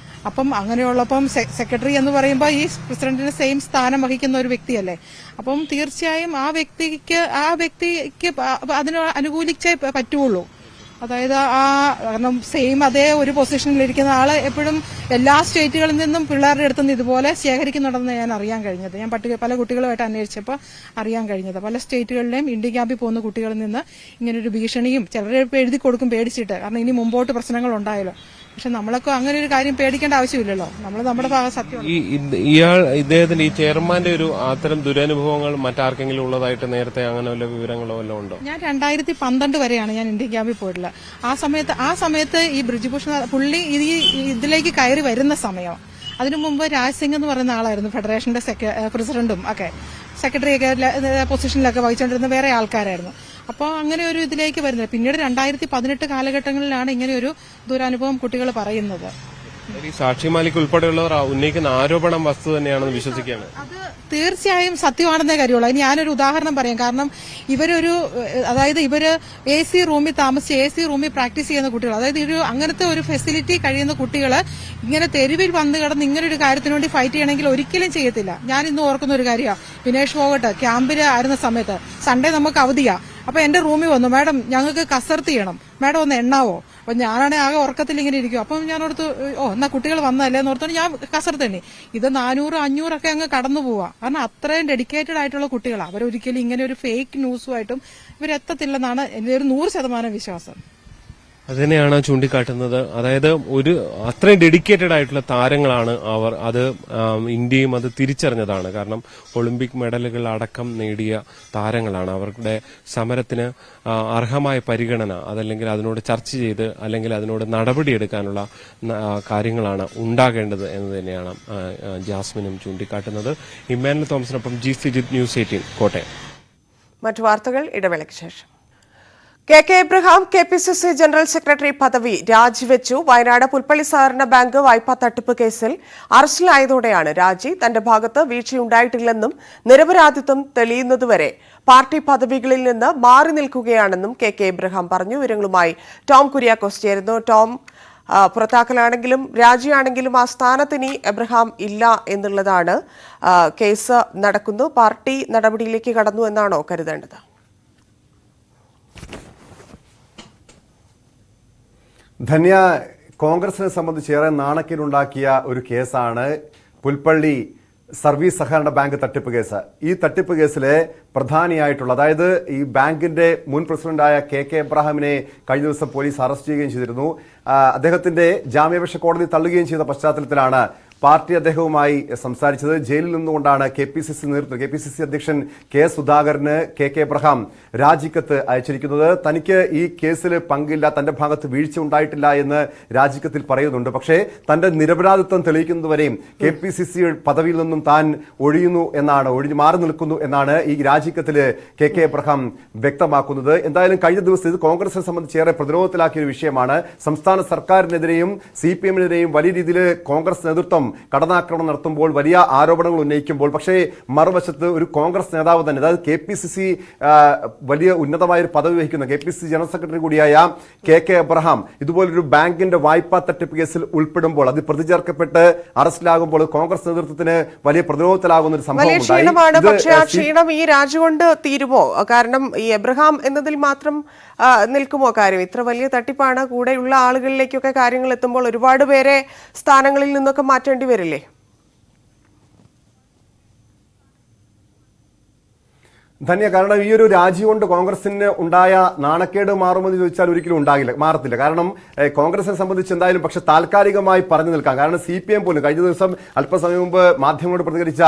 S: അപ്പം അങ്ങനെയുള്ളപ്പം സെക്രട്ടറി എന്ന് പറയുമ്പോൾ ഈ പ്രസിഡന്റിന് സെയിം സ്ഥാനം വഹിക്കുന്ന ഒരു വ്യക്തിയല്ലേ. അപ്പം തീർച്ചയായും ആ വ്യക്തിക്ക് അതിന് അനുകൂലിച്ചേ പറ്റുള്ളൂ. അതായത് കാരണം സെയിം അതേ ഒരു പൊസിഷനിലിരിക്കുന്ന ആള് എപ്പോഴും എല്ലാ സ്റ്റേറ്റുകളിൽ നിന്നും പിള്ളേരുടെ അടുത്തുനിന്ന് ഇതുപോലെ ശേഖരിക്കുന്നുണ്ടെന്ന് ഞാൻ അറിയാൻ കഴിഞ്ഞത്. ഞാൻ പല കുട്ടികളുമായിട്ട് അന്വേഷിച്ചപ്പോൾ അറിയാൻ കഴിഞ്ഞത് പല സ്റ്റേറ്റുകളിലെയും ഇന്ത്യൻ ക്യാമ്പിൽ പോകുന്ന കുട്ടികളിൽ നിന്ന് ഇങ്ങനൊരു ഭീഷണിയും ചിലരെ എഴുതി കൊടുക്കും പേടിച്ചിട്ട്, കാരണം ഇനി മുമ്പോട്ട് പ്രശ്നങ്ങൾ ഉണ്ടായല്ലോ. പക്ഷെ നമ്മളൊക്കെ അങ്ങനെ ഒരു കാര്യം പേടിക്കേണ്ട ആവശ്യമില്ലല്ലോ, നമ്മൾ നമ്മുടെ സത്യം.
R: ഇദ്ദേഹത്തിന് ഈ ചെയർമാന്റെ ഒരു അത്തരം ദുരനുഭവങ്ങൾ മറ്റാർക്കെങ്കിലും ഉള്ളതായിട്ട് നേരത്തെ അങ്ങനെ വല്ല വിവരങ്ങളോ വല്ലതും ഉണ്ടോ?
S: ഞാൻ 2012 വരെയാണ് ഞാൻ ഇന്ത്യൻ ക്യാമ്പിൽ പോയിട്ടുള്ളത്. ആ സമയത്ത് ഈ ബ്രിജ്ഭൂഷൺ പുള്ളി ഇതിലേക്ക് കയറി വരുന്ന സമയം. അതിനു മുമ്പ് രാജ് സിംഗ് എന്ന് പറയുന്ന ആളായിരുന്നു ഫെഡറേഷന്റെ പ്രസിഡന്റും ഒക്കെ സെക്രട്ടറിയൊക്കെ പൊസിഷനിലൊക്കെ വഹിച്ചുകൊണ്ടിരുന്ന വേറെ ആൾക്കാരായിരുന്നു. അപ്പോൾ അങ്ങനെ ഒരു ഇതിലേക്ക് വരുന്നത് പിന്നീട് 2018 കാലഘട്ടങ്ങളിലാണ് ഇങ്ങനെ ഒരു ദുരനുഭവം കുട്ടികൾ പറയുന്നത്.
R: സാക്ഷി മാലിക് ഉൾപ്പെടെയുള്ളവർ ഉന്നയിക്കുന്ന ആരോപണം വസ്തു തന്നെയാണെന്ന് വിശ്വസിക്കുകയാണ്.
S: അത് തീർച്ചയായും സത്യമാണെന്നേ കാര്യമുള്ളൂ. അതിന് ഞാനൊരു ഉദാഹരണം പറയാം. കാരണം അതായത് ഇവര് AC റൂമിൽ താമസിച്ച് AC റൂമിൽ പ്രാക്ടീസ് ചെയ്യുന്ന കുട്ടികൾ, അതായത് അങ്ങനത്തെ ഒരു ഫെസിലിറ്റി കഴിയുന്ന കുട്ടികൾ ഇങ്ങനെ തെരുവിൽ വന്നു കിടന്ന് ഇങ്ങനെ ഒരു കാര്യത്തിന് വേണ്ടി ഫൈറ്റ് ചെയ്യണമെങ്കിൽ ഒരിക്കലും ചെയ്യത്തില്ല. ഞാൻ ഇന്ന് ഓർക്കുന്ന ഒരു കാര്യമാണ്, വിനേഷ് ഫോഗട്ട് ക്യാമ്പിൽ ആയിരുന്ന സമയത്ത് സൺഡേ നമുക്ക് അവധിയാ. അപ്പൊ എന്റെ റൂമിൽ വന്നു, മാഡം ഞങ്ങൾക്ക് കസർത്ത് ചെയ്യണം, മാഡം ഒന്ന് എണ്ണാവോ? അപ്പൊ ഞാനാണെങ്കിൽ ആകെ ഉറക്കത്തിൽ ഇങ്ങനെ ഇരിക്കും. അപ്പം ഞാൻ ഓർത്ത് എന്നാ കുട്ടികൾ വന്നതല്ലേ എന്ന് ഓർത്തോണ്ട് ഞാൻ കസർത്ത് എണ്ണി. ഇത് 400-500 ഒക്കെ അങ്ങ് കടന്നു പോവാ. കാരണം അത്രയും ഡെഡിക്കേറ്റഡ് ആയിട്ടുള്ള കുട്ടികളാണ്. അവരൊരിക്കലും ഇങ്ങനെ ഒരു ഫേക്ക് ന്യൂസുമായിട്ടും ഇവരെത്തത്തില്ലെന്നാണ് എന്റെ ഒരു 100% വിശ്വാസം.
R: അതിനെയാണ് ചൂണ്ടിക്കാട്ടുന്നത്. അതായത് അത്രയും ഡെഡിക്കേറ്റഡ് ആയിട്ടുള്ള താരങ്ങളാണ് അവർ. അത് ഇന്ത്യയും അത് തിരിച്ചറിഞ്ഞതാണ്. കാരണം ഒളിമ്പിക് മെഡലുകൾ അടക്കം നേടിയ താരങ്ങളാണ്. അവരുടെ സമരത്തിന് അർഹമായ പരിഗണന അതല്ലെങ്കിൽ അതിനോട് ചർച്ച ചെയ്ത് അല്ലെങ്കിൽ അതിനോട് നടപടിയെടുക്കാനുള്ള കാര്യങ്ങളാണ് ഉണ്ടാകേണ്ടത് എന്ന് തന്നെയാണ് ജാസ്മിനും ചൂണ്ടിക്കാട്ടുന്നത്. ഇമ്മാനുവൽ തോമസിനൊപ്പം ജി സിജിത്, ന്യൂസ് 18 കോട്ടയം.
A: മറ്റു വാർത്തകൾ ഇടവേളയ്ക്ക് ശേഷം. KK Abraham KPCC general secretary പദവി രാജിവെച്ചു. വയനാട് പുൽപ്പള്ളി സഹകരണ ബാങ്ക് വായ്പാ തട്ടിപ്പ് കേസിൽ അറസ്റ്റിലായതോടെയാണ് രാജി. തന്റെ ഭാഗത്ത് വീഴ്ചയുണ്ടായിട്ടില്ലെന്നും നിരപരാധിത്വം തെളിയുന്നതുവരെ പാർട്ടി പദവികളിൽ നിന്ന് മാറി നിൽക്കുകയാണെന്നും KK എബ്രഹാം പറഞ്ഞു. വിവരങ്ങളുമായി ടോം കുര്യാക്കോസ് ചേരുന്നു. ടോം, പുറത്താക്കലാണെങ്കിലും രാജിയാണെങ്കിലും ആ സ്ഥാനത്തിന് എബ്രഹാം ഇല്ല എന്നുള്ളതാണ് കേസ് നടക്കുന്നു. പാർട്ടി നടപടിയിലേക്ക് കടന്നു എന്നാണോ കരുതേണ്ടത്?
L: ധന്യ, കോൺഗ്രസിനെ സംബന്ധിച്ച് ഏറെ നാണക്കേടുണ്ടാക്കിയ ഒരു കേസാണ് പുൽപ്പള്ളി സർവീസ് സഹകരണ ബാങ്ക് തട്ടിപ്പ് കേസ്. ഈ തട്ടിപ്പ് കേസിലെ പ്രധാനിയായിട്ടുള്ള, അതായത് ഈ ബാങ്കിന്റെ മുൻ പ്രസിഡന്റായ കെ എബ്രഹാമിനെ കഴിഞ്ഞ ദിവസം പോലീസ് അറസ്റ്റ് ചെയ്യുകയും ചെയ്തിരുന്നു. അദ്ദേഹത്തിന്റെ ജാമ്യാപേക്ഷ കോടതി തള്ളുകയും ചെയ്ത പശ്ചാത്തലത്തിലാണ് പാർട്ടി അദ്ദേഹവുമായി സംസാരിച്ചത്. ജയിലിൽ നിന്നുകൊണ്ടാണ് KPCC അധ്യക്ഷൻ കെ സുധാകരന് കെ എബ്രഹാം രാജിക്കത്ത് അയച്ചിരിക്കുന്നത്. തനിക്ക് ഈ കേസിൽ പങ്കില്ല, തന്റെ ഭാഗത്ത് വീഴ്ച ഉണ്ടായിട്ടില്ല എന്ന് രാജിക്കത്തിൽ പറയുന്നുണ്ട്. പക്ഷേ തന്റെ നിരപരാധിത്വം തെളിയിക്കുന്നതുവരെയും KPCC പദവിയിൽ നിന്നും താൻ ഒഴിഞ്ഞു മാറി നിൽക്കുന്നു എന്നാണ് ഈ രാജിക്കത്തിൽ കെ എബ്രഹാം വ്യക്തമാക്കുന്നത്. എന്തായാലും കഴിഞ്ഞ ദിവസം ഇത് കോൺഗ്രസിനെ സംബന്ധിച്ച് ഏറെ പ്രതിരോധത്തിലാക്കിയ ഒരു വിഷയമാണ്. സംസ്ഥാന സർക്കാരിനെതിരെയും CPM-നെതിരെയും വലിയ രീതിയിൽ കോൺഗ്രസ് നേതൃത്വം കടന്നാക്രമണം നടത്തുമ്പോൾ, വലിയ ആരോപണങ്ങൾ ഉന്നയിക്കുമ്പോൾ, പക്ഷേ മറുവശത്ത് ഒരു കോൺഗ്രസ് നേതാവ് തന്നെ, അതായത് KPCC വലിയ ഉന്നതമായ ഒരു പദവി വഹിക്കുന്ന KPCC ജനറൽ സെക്രട്ടറി കൂടിയായ കെ എബ്രഹാം ഇതുപോലൊരു ബാങ്കിന്റെ വായ്പാ തട്ടിപ്പ് കേസിൽ ഉൾപ്പെടുമ്പോൾ, അത് പ്രതി ചേർക്കപ്പെട്ട് അറസ്റ്റിലാകുമ്പോൾ കോൺഗ്രസ് നേതൃത്വത്തിന് വലിയ പ്രതിരോധത്തിലാകുന്ന ഒരു സംഭവം
A: ഉണ്ടായി. പക്ഷേ ആ ക്ഷീണം ഈ രാജി കൊണ്ട് തീരുമോ? കാരണം ഈ എബ്രഹാം എന്നതിൽ മാത്രം നിൽക്കുമോ കാര്യം? ഇത്ര വലിയ തട്ടിപ്പാണ്, കൂടെയുള്ള ആളുകളിലേക്കൊക്കെ കാര്യങ്ങൾ എത്തുമ്പോൾ ഒരുപാട് പേരെ സ്ഥാനങ്ങളിൽ നിന്നൊക്കെ മാറ്റേണ്ടി വരില്ലേ?
L: ധന്യ, കാരണം ഈ ഒരു രാജി കൊണ്ട് കോൺഗ്രസിന് ഉണ്ടായ നാണക്കേട് മാറുമെന്ന് ചോദിച്ചാൽ ഒരിക്കലും മാറത്തില്ല. കാരണം കോൺഗ്രസിനെ സംബന്ധിച്ച് എന്തായാലും പക്ഷെ താൽക്കാലികമായി പറഞ്ഞു നിൽക്കാം. കാരണം CPM പോലും കഴിഞ്ഞ ദിവസം അല്പസമയം മുമ്പ് മാധ്യമങ്ങളോട് പ്രതികരിച്ച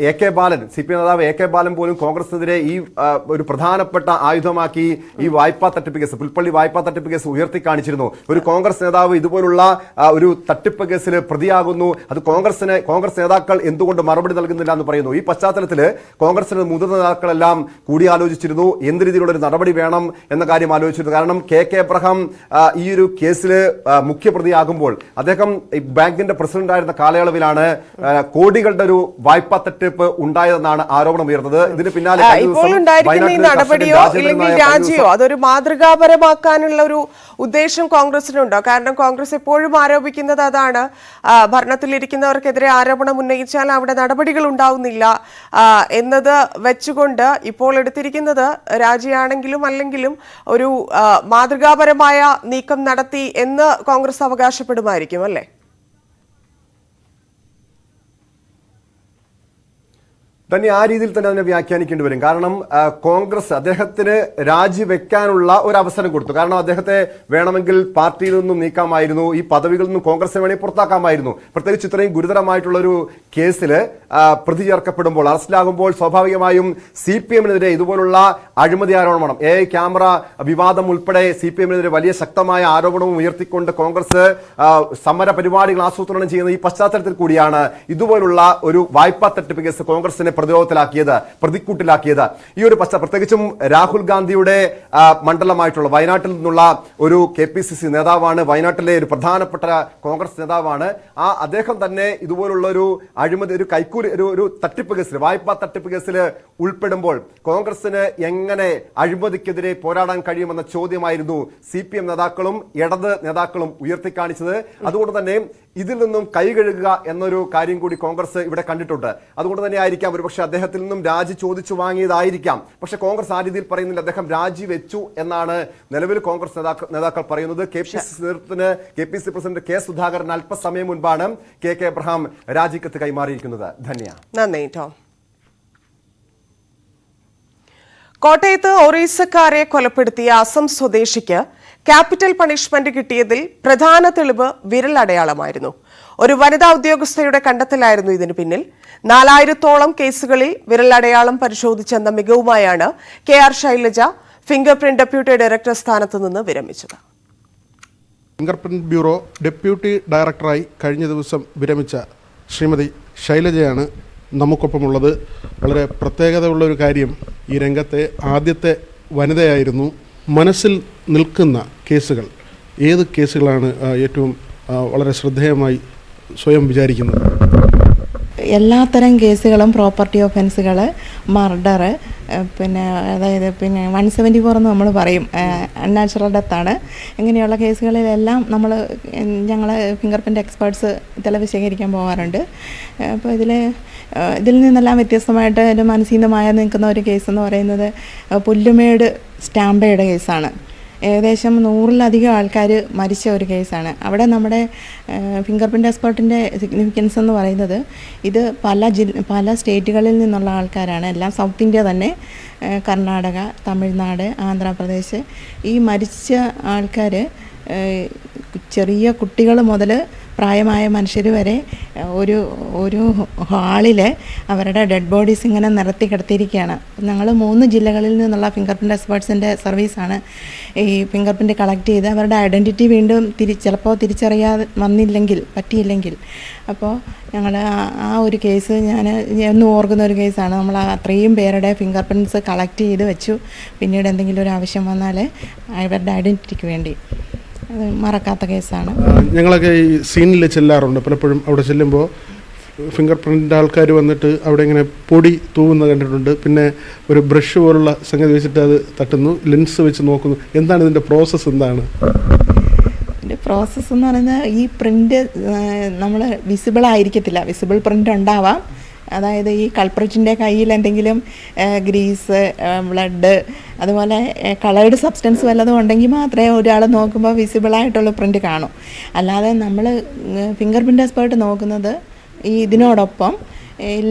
L: AK ബാലൻ, CPM നേതാവ് AK ബാലൻ പോലും കോൺഗ്രസിനെതിരെ ഈ ഒരു പ്രധാനപ്പെട്ട ആയുധമാക്കി ഈ വായ്പാ തട്ടിപ്പ് കേസ്, പുൽപ്പള്ളി വായ്പാ തട്ടിപ്പ് കേസ് ഉയർത്തി കാണിച്ചിരുന്നു. ഒരു കോൺഗ്രസ് നേതാവ് ഇതുപോലുള്ള ഒരു തട്ടിപ്പ് കേസിൽ പ്രതിയാകുന്നു, അത് കോൺഗ്രസ് നേതാക്കൾ എന്തുകൊണ്ട് മറുപടി നൽകുന്നില്ല എന്ന് പറയുന്നു. ഈ പശ്ചാത്തലത്തിൽ കോൺഗ്രസിന്റെ മുതിർന്ന നേതാക്കളെല്ലാം കൂടിയാലോചിച്ചിരുന്നു, എന്ത് രീതിയിലുള്ള ഒരു നടപടി വേണം എന്ന കാര്യം ആലോചിച്ചിരുന്നു. കാരണം കെ എബ്രഹാം ഈ ഒരു കേസിൽ മുഖ്യപ്രതിയാകുമ്പോൾ അദ്ദേഹം ബാങ്കിന്റെ പ്രസിഡന്റായിരുന്ന കാലയളവിലാണ് കോടികളുടെ ഒരു വായ്പാ തട്ടിപ്പ് ഉണ്ടായതെന്നാണ് ആരോപണം ഉയർന്നത്. ഇതിന് പിന്നാലെ
A: ഇപ്പോൾ ഉണ്ടായിരിക്കുന്ന ഈ നടപടിയോ ഇല്ലെങ്കിൽ രാജിയോ അതൊരു മാതൃകാപരമാക്കാനുള്ള ഒരു ഉദ്ദേശം കോൺഗ്രസിനുണ്ടോ? കാരണം കോൺഗ്രസ് എപ്പോഴും ആരോപിക്കുന്നത് അതാണ്, ഭരണത്തിലിരിക്കുന്നവർക്കെതിരെ ആരോപണം ഉന്നയിച്ചാൽ അവിടെ നടപടികൾ ഉണ്ടാവുന്നില്ല എന്നത് വെച്ചുകൊണ്ട് ഇപ്പോൾ എടുത്തിരിക്കുന്നത് രാജിയാണെങ്കിലും അല്ലെങ്കിലും ഒരു മാതൃകാപരമായ നീക്കം നടത്തി എന്ന് കോൺഗ്രസ് അവകാശപ്പെടുമായിരിക്കും അല്ലേ?
L: തന്നെ ആ രീതിയിൽ തന്നെ അതിനെ വ്യാഖ്യാനിക്കേണ്ടി വരും. കാരണം കോൺഗ്രസ് അദ്ദേഹത്തിന് രാജിവെക്കാനുള്ള ഒരു അവസരം കൊടുത്തു. കാരണം അദ്ദേഹത്തെ വേണമെങ്കിൽ പാർട്ടിയിൽ നിന്നും നീക്കാമായിരുന്നു, ഈ പദവികളിൽ നിന്നും കോൺഗ്രസിനെ വേണമെങ്കിൽ പുറത്താക്കാമായിരുന്നു. പ്രത്യേകിച്ച് ഇത്രയും ഗുരുതരമായിട്ടുള്ള ഒരു കേസിൽ പ്രതി ചേർക്കപ്പെടുമ്പോൾ, അറസ്റ്റിലാകുമ്പോൾ സ്വാഭാവികമായും CPM-നെതിരെ ഇതുപോലുള്ള അഴിമതി ആരോപണം, AI ക്യാമറ വിവാദം ഉൾപ്പെടെ CPM-നെതിരെ വലിയ ശക്തമായ ആരോപണവും ഉയർത്തിക്കൊണ്ട് കോൺഗ്രസ് സമര പരിപാടികൾ ആസൂത്രണം ചെയ്യുന്ന ഈ പശ്ചാത്തലത്തിൽ കൂടിയാണ് ഇതുപോലുള്ള ഒരു വായ്പാ തട്ടിപ്പ് കേസ് കോൺഗ്രസിനെ പ്രതിക്കൂട്ടിലാക്കിയത്. ഈ ഒരു പ്രത്യേകിച്ചും രാഹുൽ ഗാന്ധിയുടെ മണ്ഡലമായിട്ടുള്ള വയനാട്ടിൽ നിന്നുള്ള ഒരു KPCC നേതാവാണ്, വയനാട്ടിലെ ഒരു പ്രധാനപ്പെട്ട കോൺഗ്രസ് നേതാവാണ്. അദ്ദേഹം തന്നെ ഇതുപോലുള്ള ഒരു അഴിമതി, ഒരു കൈക്കൂലി, ഒരു തട്ടിപ്പ് കേസിൽ, വായ്പാ തട്ടിപ്പ് കേസിൽ ഉൾപ്പെടുമ്പോൾ കോൺഗ്രസിന് എങ്ങനെ അഴിമതിക്കെതിരെ പോരാടാൻ കഴിയുമെന്ന ചോദ്യമായിരുന്നു CPM നേതാക്കളും ഇടത് നേതാക്കളും ഉയർത്തിക്കാണിച്ചത്. അതുകൊണ്ട് തന്നെ ഇതിൽ നിന്നും കൈകഴുകുക എന്നൊരു കാര്യം കൂടി കോൺഗ്രസ് ഇവിടെ കണ്ടിട്ടുണ്ട്. അതുകൊണ്ട് തന്നെ ആയിരിക്കാം ഒരുപക്ഷെ അദ്ദേഹത്തിൽ നിന്നും രാജി ചോദിച്ചു വാങ്ങിയതായിരിക്കാം. പക്ഷെ കോൺഗ്രസ് ആ രീതിയിൽ പറയുന്നില്ല, അദ്ദേഹം രാജിവെച്ചു എന്നാണ് നിലവിൽ കോൺഗ്രസ് നേതാക്കൾ പറയുന്നത്. KPCC നേതൃത്വത്തിന് KPCC പ്രസിഡന്റ് കെ സുധാകരൻ അല്പസമയം മുൻപാണ് കെ എബ്രഹാം രാജിക്കത്ത് കൈമാറിയിരിക്കുന്നത്. ധന്യ.
A: നന്ദി ടോം. കോട്ടയത്ത് ഒറീസക്കാരെ കൊലപ്പെടുത്തിയ അസം സ്വദേശിക്ക് ക്യാപിറ്റൽ പണിഷ്മെന്റ് കിട്ടിയതിൽ പ്രധാന തെളിവ് വിരലടയാളമായിരുന്നു. ഒരു വനിതാ ഉദ്യോഗസ്ഥയുടെ കണ്ടെത്തലായിരുന്നു ഇതിന് പിന്നിൽ. 4000-ഓളം കേസുകളിൽ വിരലടയാളം പരിശോധിച്ചെന്ന മികവുമായാണ് KR Shailaja finger print deputy director സ്ഥാനത്ത് നിന്ന് വിരമിച്ചത്.
N: ഫിംഗർ പ്രിന്റ് ബ്യൂറോ ഡെപ്യൂട്ടി ഡയറക്ടറായി കഴിഞ്ഞ ദിവസം വിരമിച്ച ശ്രീമതി ശൈലജയാണ് നമുക്കൊപ്പമുള്ളത്. വളരെ പ്രത്യേകതയുള്ള ഒരു കാര്യം, ഈ രംഗത്തെ ആദ്യത്തെ വനിതയായിരുന്നു. മനസ്സിൽ നിൽക്കുന്ന കേസുകൾ, ഏത് കേസുകളാണ് ഏറ്റവും വളരെ ശ്രദ്ധേയമായി സ്വയം വിചാരിക്കുന്നത്?
T: എല്ലാത്തരം കേസുകളും, പ്രോപ്പർട്ടി ഒഫൻസുകൾ, മർഡർ, അതായത് 174 എന്ന് നമ്മൾ പറയും, അൺനാച്ചുറൽ ഡെത്താണ്. ഇങ്ങനെയുള്ള കേസുകളിലെല്ലാം ഞങ്ങൾ ഫിംഗർ പ്രിൻ്റ് എക്സ്പേർട്സ് തെളിവ് ശേഖരിക്കാൻ പോകാറുണ്ട്. അപ്പോൾ ഇതിൽ നിന്നെല്ലാം വ്യത്യസ്തമായിട്ട് ഒരു മനസ്സീനമായ നിൽക്കുന്ന ഒരു കേസ് എന്ന് പറയുന്നത് പുല്ലുമേട് സ്റ്റാമ്പയുടെ കേസാണ്. ഏകദേശം 100-ലധികം ആൾക്കാർ മരിച്ച ഒരു കേസാണ്. അവിടെ നമ്മുടെ ഫിംഗർ പ്രിൻ്റ് എക്സ്പേർട്ടിൻ്റെ സിഗ്നിഫിക്കൻസ് എന്ന് പറയുന്നത് ഇത് പല സ്റ്റേറ്റുകളിൽ നിന്നുള്ള ആൾക്കാരാണ്, എല്ലാം സൗത്ത് ഇന്ത്യ തന്നെ, കർണാടക, തമിഴ്നാട്, ആന്ധ്രാപ്രദേശ്. ഈ മരിച്ച ആൾക്കാർ ചെറിയ കുട്ടികൾ മുതൽ പ്രായമായ മനുഷ്യർ വരെ ഒരു ഹാളിൽ അവരുടെ ഡെഡ് ബോഡീസ് ഇങ്ങനെ നിരത്തി കിടത്തിയിരിക്കുകയാണ്. ഞങ്ങൾ 3 ജില്ലകളിൽ നിന്നുള്ള ഫിംഗർ പ്രിൻ്റ് എക്സ്പേർട്സിൻ്റെ സർവീസാണ് ഈ ഫിംഗർ പ്രിൻ്റ് കളക്ട് ചെയ്ത് അവരുടെ ഐഡൻറ്റിറ്റി വീണ്ടും ചിലപ്പോൾ തിരിച്ചറിയാതെ പറ്റിയില്ലെങ്കിൽ അപ്പോൾ ഞങ്ങൾ ആ ഒരു കേസ് ഞാൻ എന്നും ഓർക്കുന്ന ഒരു കേസാണ്. നമ്മൾ അത്രയും പേരുടെ ഫിംഗർ പ്രിൻറ്റ്സ് കളക്ട് ചെയ്ത് വെച്ചു. പിന്നീട് എന്തെങ്കിലും ഒരു ആവശ്യം വന്നാൽ അവരുടെ ഐഡൻറ്റിറ്റിക്ക് വേണ്ടി അത് മറക്കാത്ത കേസാണ്.
N: ഞങ്ങളൊക്കെ ഈ സീനിൽ ചെല്ലാറുണ്ട്. പലപ്പോഴും അവിടെ ചെല്ലുമ്പോൾ ഫിംഗർ പ്രിൻ്റ് ആൾക്കാർ വന്നിട്ട് അവിടെ ഇങ്ങനെ പൊടി തൂവുന്നത് കണ്ടിട്ടുണ്ട്. പിന്നെ ഒരു ബ്രഷ് പോലുള്ള സംഗതി വെച്ചിട്ട് അത് തട്ടുന്നു, ലെൻസ് വെച്ച് നോക്കുന്നു. എന്താണ് ഇതിൻ്റെ പ്രോസസ്സ്? എന്താണ്
T: ഇതിൻ്റെ പ്രോസസ്സ് എന്ന് പറയുന്നത് ഈ പ്രിൻ്റ് നമ്മൾ വിസിബിൾ ആയിരിക്കത്തില്ല. വിസിബിൾ പ്രിൻ്റ് ഉണ്ടാവാം. അതായത് ഈ കൾപ്രിറ്റിൻ്റെ കയ്യിൽ എന്തെങ്കിലും ഗ്രീസ്, ബ്ലഡ്, അതുപോലെ കളേർഡ് സബ്സ്റ്റൻസ് വല്ലതും ഉണ്ടെങ്കിൽ മാത്രമേ ഒരാൾ നോക്കുമ്പോൾ വിസിബിളായിട്ടുള്ള പ്രിൻ്റ് കാണൂ. അല്ലാതെ നമ്മൾ ഫിംഗർ പ്രിൻ്റ് എക്സ്പേർട്ട് നോക്കുന്നത് ഇതിനോടൊപ്പം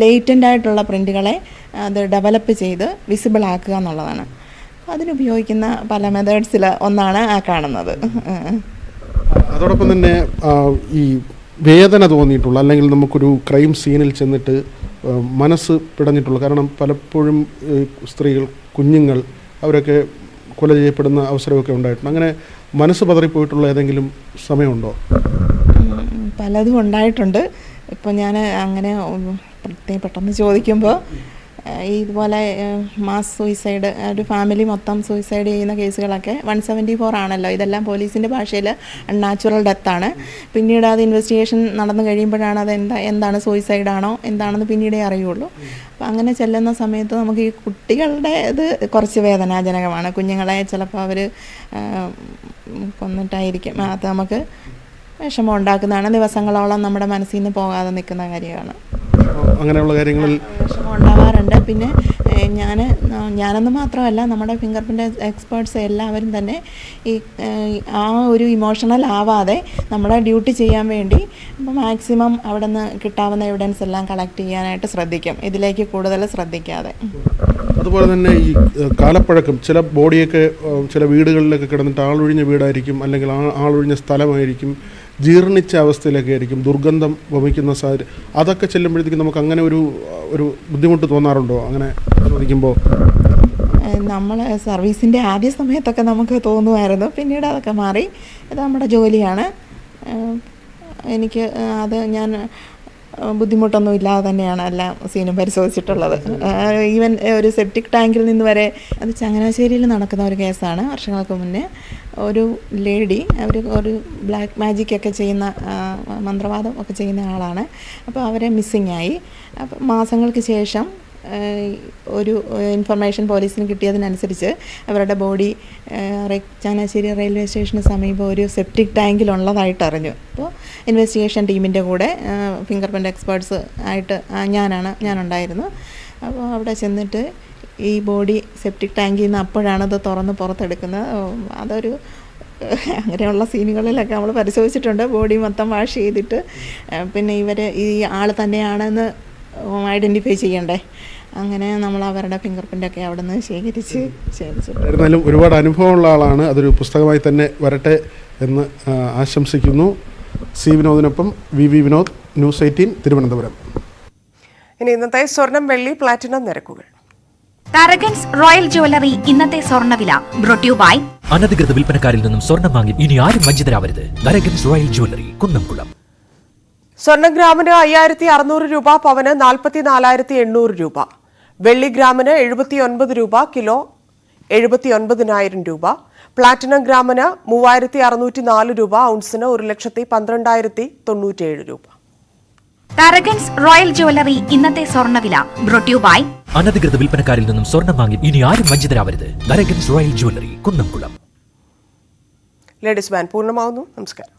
T: ലേറ്റൻ്റ് ആയിട്ടുള്ള പ്രിൻ്റുകളെ അത് ഡെവലപ്പ് ചെയ്ത് വിസിബിൾ ആക്കുക എന്നുള്ളതാണ്. അതിനുപയോഗിക്കുന്ന പല മെത്തേഡ്സിൽ ഒന്നാണ് ആ കാണുന്നത്.
N: അതോടൊപ്പം തന്നെ ഈ വേദന തോന്നിയിട്ടുള്ള, അല്ലെങ്കിൽ നമുക്കൊരു ക്രൈം സീനിൽ ചെന്നിട്ട് മനസ്സ് പിടഞ്ഞിട്ടുള്ള, കാരണം പലപ്പോഴും സ്ത്രീകൾ, കുഞ്ഞുങ്ങൾ അവരൊക്കെ കൊല ചെയ്യപ്പെടുന്ന അവസരമൊക്കെ ഉണ്ടായിട്ടുണ്ട്. അങ്ങനെ മനസ്സ് പതറിപ്പോയിട്ടുള്ള ഏതെങ്കിലും സമയമുണ്ടോ?
T: പലതും ഉണ്ടായിട്ടുണ്ട്. ഇപ്പോൾ ഞാൻ അങ്ങനെ പെട്ടെന്ന് ചോദിക്കുമ്പോൾ ഇതുപോലെ മാസ് സൂയിസൈഡ്, ഒരു ഫാമിലി മൊത്തം സൂയിസൈഡ് ചെയ്യുന്ന കേസുകളൊക്കെ 174 ആണല്ലോ. ഇതെല്ലാം പോലീസിൻ്റെ ഭാഷയിൽ അൺനാച്ചുറൽ ഡെത്താണ്. പിന്നീട് അത് ഇൻവെസ്റ്റിഗേഷൻ നടന്നു കഴിയുമ്പോഴാണ് അത് എന്താണ് സൂയിസൈഡാണോ എന്താണെന്ന് പിന്നീടേ അറിയുള്ളൂ. അപ്പോൾ അങ്ങനെ ചെല്ലുന്ന സമയത്ത് നമുക്ക് ഈ കുട്ടികളുടെ ഇത് കുറച്ച് വേദനാജനകമാണ്. കുഞ്ഞുങ്ങളെ ചിലപ്പോൾ അവർ കൊന്നിട്ടായിരിക്കും. അത് നമുക്ക് വിഷമം ഉണ്ടാക്കുന്നതാണ്. ദിവസങ്ങളോളം നമ്മുടെ മനസ്സിൽ നിന്ന് പോകാതെ നിൽക്കുന്ന കാര്യമാണ്.
N: അങ്ങനെയുള്ള കാര്യങ്ങളിൽ
T: വിഷമം ഉണ്ടാവാറുണ്ട്. പിന്നെ ഞാനെന്ന് മാത്രമല്ല, നമ്മുടെ ഫിംഗർ പ്രിൻ്റ് എക്സ്പേർട്സ് എല്ലാവരും തന്നെ ആ ഒരു ഇമോഷണൽ ആവാതെ നമ്മുടെ ഡ്യൂട്ടി ചെയ്യാൻ വേണ്ടി മാക്സിമം അവിടെ നിന്ന് കിട്ടാവുന്ന എവിഡൻസ് എല്ലാം കളക്ട് ചെയ്യാനായിട്ട് ശ്രദ്ധിക്കും, ഇതിലേക്ക് കൂടുതൽ ശ്രദ്ധിക്കാതെ.
N: അതുപോലെ തന്നെ ഈ കാലപ്പഴക്കം, ചില ബോഡിയൊക്കെ ചില വീടുകളിലൊക്കെ കിടന്നിട്ട് ആളൊഴിഞ്ഞ വീടായിരിക്കും, അല്ലെങ്കിൽ ആളൊഴിഞ്ഞ സ്ഥലമായിരിക്കും, ജീർണിച്ച അവസ്ഥയിലൊക്കെ ആയിരിക്കും, ദുർഗന്ധം വമിക്കുന്ന സാഹചര്യം. അതൊക്കെ ചെല്ലുമ്പോഴത്തേക്കും നമുക്ക് അങ്ങനെ ഒരു ബുദ്ധിമുട്ട് തോന്നാറുണ്ടോ? അങ്ങനെ ചോദിക്കുമ്പോൾ
T: നമ്മൾ സർവീസിൻ്റെ ആദ്യ സമയത്തൊക്കെ നമുക്ക് തോന്നുമായിരുന്നു. പിന്നീട് അതൊക്കെ മാറി. ഇത് നമ്മുടെ ജോലിയാണ്. എനിക്ക് ഞാൻ ബുദ്ധിമുട്ടൊന്നും ഇല്ലാതെ തന്നെയാണ് എല്ലാ സീനും പരിശോധിച്ചിട്ടുള്ളത്. ഈവൻ ഒരു സെപ്റ്റിക് ടാങ്കിൽ നിന്ന് വരെ, അത് ചങ്ങനാശ്ശേരിയിൽ നടക്കുന്ന ഒരു കേസാണ്. വർഷങ്ങൾക്ക് മുന്നേ ഒരു ലേഡി, അവർ ഒരു ബ്ലാക്ക് മാജിക് ഒക്കെ ചെയ്യുന്ന, മന്ത്രവാദം ഒക്കെ ചെയ്യുന്ന ആളാണ്. അപ്പോൾ അവരെ മിസ്സിങ് ആയി. അപ്പോൾ മാസങ്ങൾക്ക് ശേഷം ഒരു ഇൻഫർമേഷൻ പോലീസിന് കിട്ടിയതിനനുസരിച്ച് അവരുടെ ബോഡി ചങ്ങനാശ്ശേരി റെയിൽവേ സ്റ്റേഷന് സമീപം ഒരു സെപ്റ്റിക് ടാങ്കിലുള്ളതായിട്ട് അറിഞ്ഞു. അപ്പോൾ ഇൻവെസ്റ്റിഗേഷൻ ടീമിൻ്റെ കൂടെ ഫിംഗർ പ്രിൻ്റ് എക്സ്പേർട്സ് ആയിട്ട് ഞാനുണ്ടായിരുന്നു. അപ്പോൾ അവിടെ ചെന്നിട്ട് ഈ ബോഡി സെപ്റ്റിക് ടാങ്കിൽ നിന്ന് അപ്പോഴാണത് തുറന്ന് പുറത്തെടുക്കുന്നത്. അതൊരു അങ്ങനെയുള്ള സീനുകളിലൊക്കെ നമ്മൾ പരിശോധിച്ചിട്ടുണ്ട്. ബോഡി മൊത്തം വാഷ് ചെയ്തിട്ട് പിന്നെ ഈ ആൾ തന്നെയാണെന്ന് ഐഡൻറ്റിഫൈ ചെയ്യണ്ടേ. അങ്ങനെ നമ്മൾ അവരുടെ ഫിംഗർ പ്രിൻ്റൊക്കെ അവിടെ നിന്ന് ശേഖരിച്ചിട്ടുണ്ട്.
N: ഒരുപാട് അനുഭവമുള്ള ആളാണ്. അതൊരു പുസ്തകമായി തന്നെ വരട്ടെ എന്ന് ആശംസിക്കുന്നു. സി വിനോദിനൊപ്പം വി വിനോദ്, ന്യൂസ് 18 തിരുവനന്തപുരം.
A: ഇനി ഇന്നത്തെ സ്വർണം, വെള്ളി, പ്ലാറ്റിനം നിരക്കുകൾ.
U: തരകൻസ് റോയൽ ജ്വല്ലറി ഇന്നത്തെ സ്വർണ്ണവില ബ്രോട്ട് യു ബൈ
V: അനധികൃത വിൽപ്പനക്കാരിൽ നിന്നും സ്വർണ്ണം വാങ്ങി ഇനി ആരും വഞ്ചിതരാവരുത്. Tharakans royal jewellery, Kunnamkulam.
A: സ്വർണ്ണ ഗ്രാമിന് 5600 രൂപ, പവന് 44,800 രൂപ. വെള്ളി ഗ്രാമിന് 79 രൂപ, കിലോ 79,000 രൂപ. പ്ലാറ്റിനം ഗ്രാമിന് 3604 രൂപ, ഔൺസിന് 1,12,097 രൂപ.
U: തരകൻസ് റോയൽ ജ്വല്ലറി ഇന്നത്തെ സ്വർണ്ണവില ബ്രോട്ട് യു ബൈ
V: അനധികൃത വിൽപ്പനക്കാരിൽ നിന്നും സ്വർണ്ണം വാങ്ങി ഇനി ആരും വഞ്ചിതരാവരുത്. Tharakans royal jewellery, Kunnamkulam.
A: Ladies band പൂർണ്ണമാവുന്നു. നമസ്കാരം.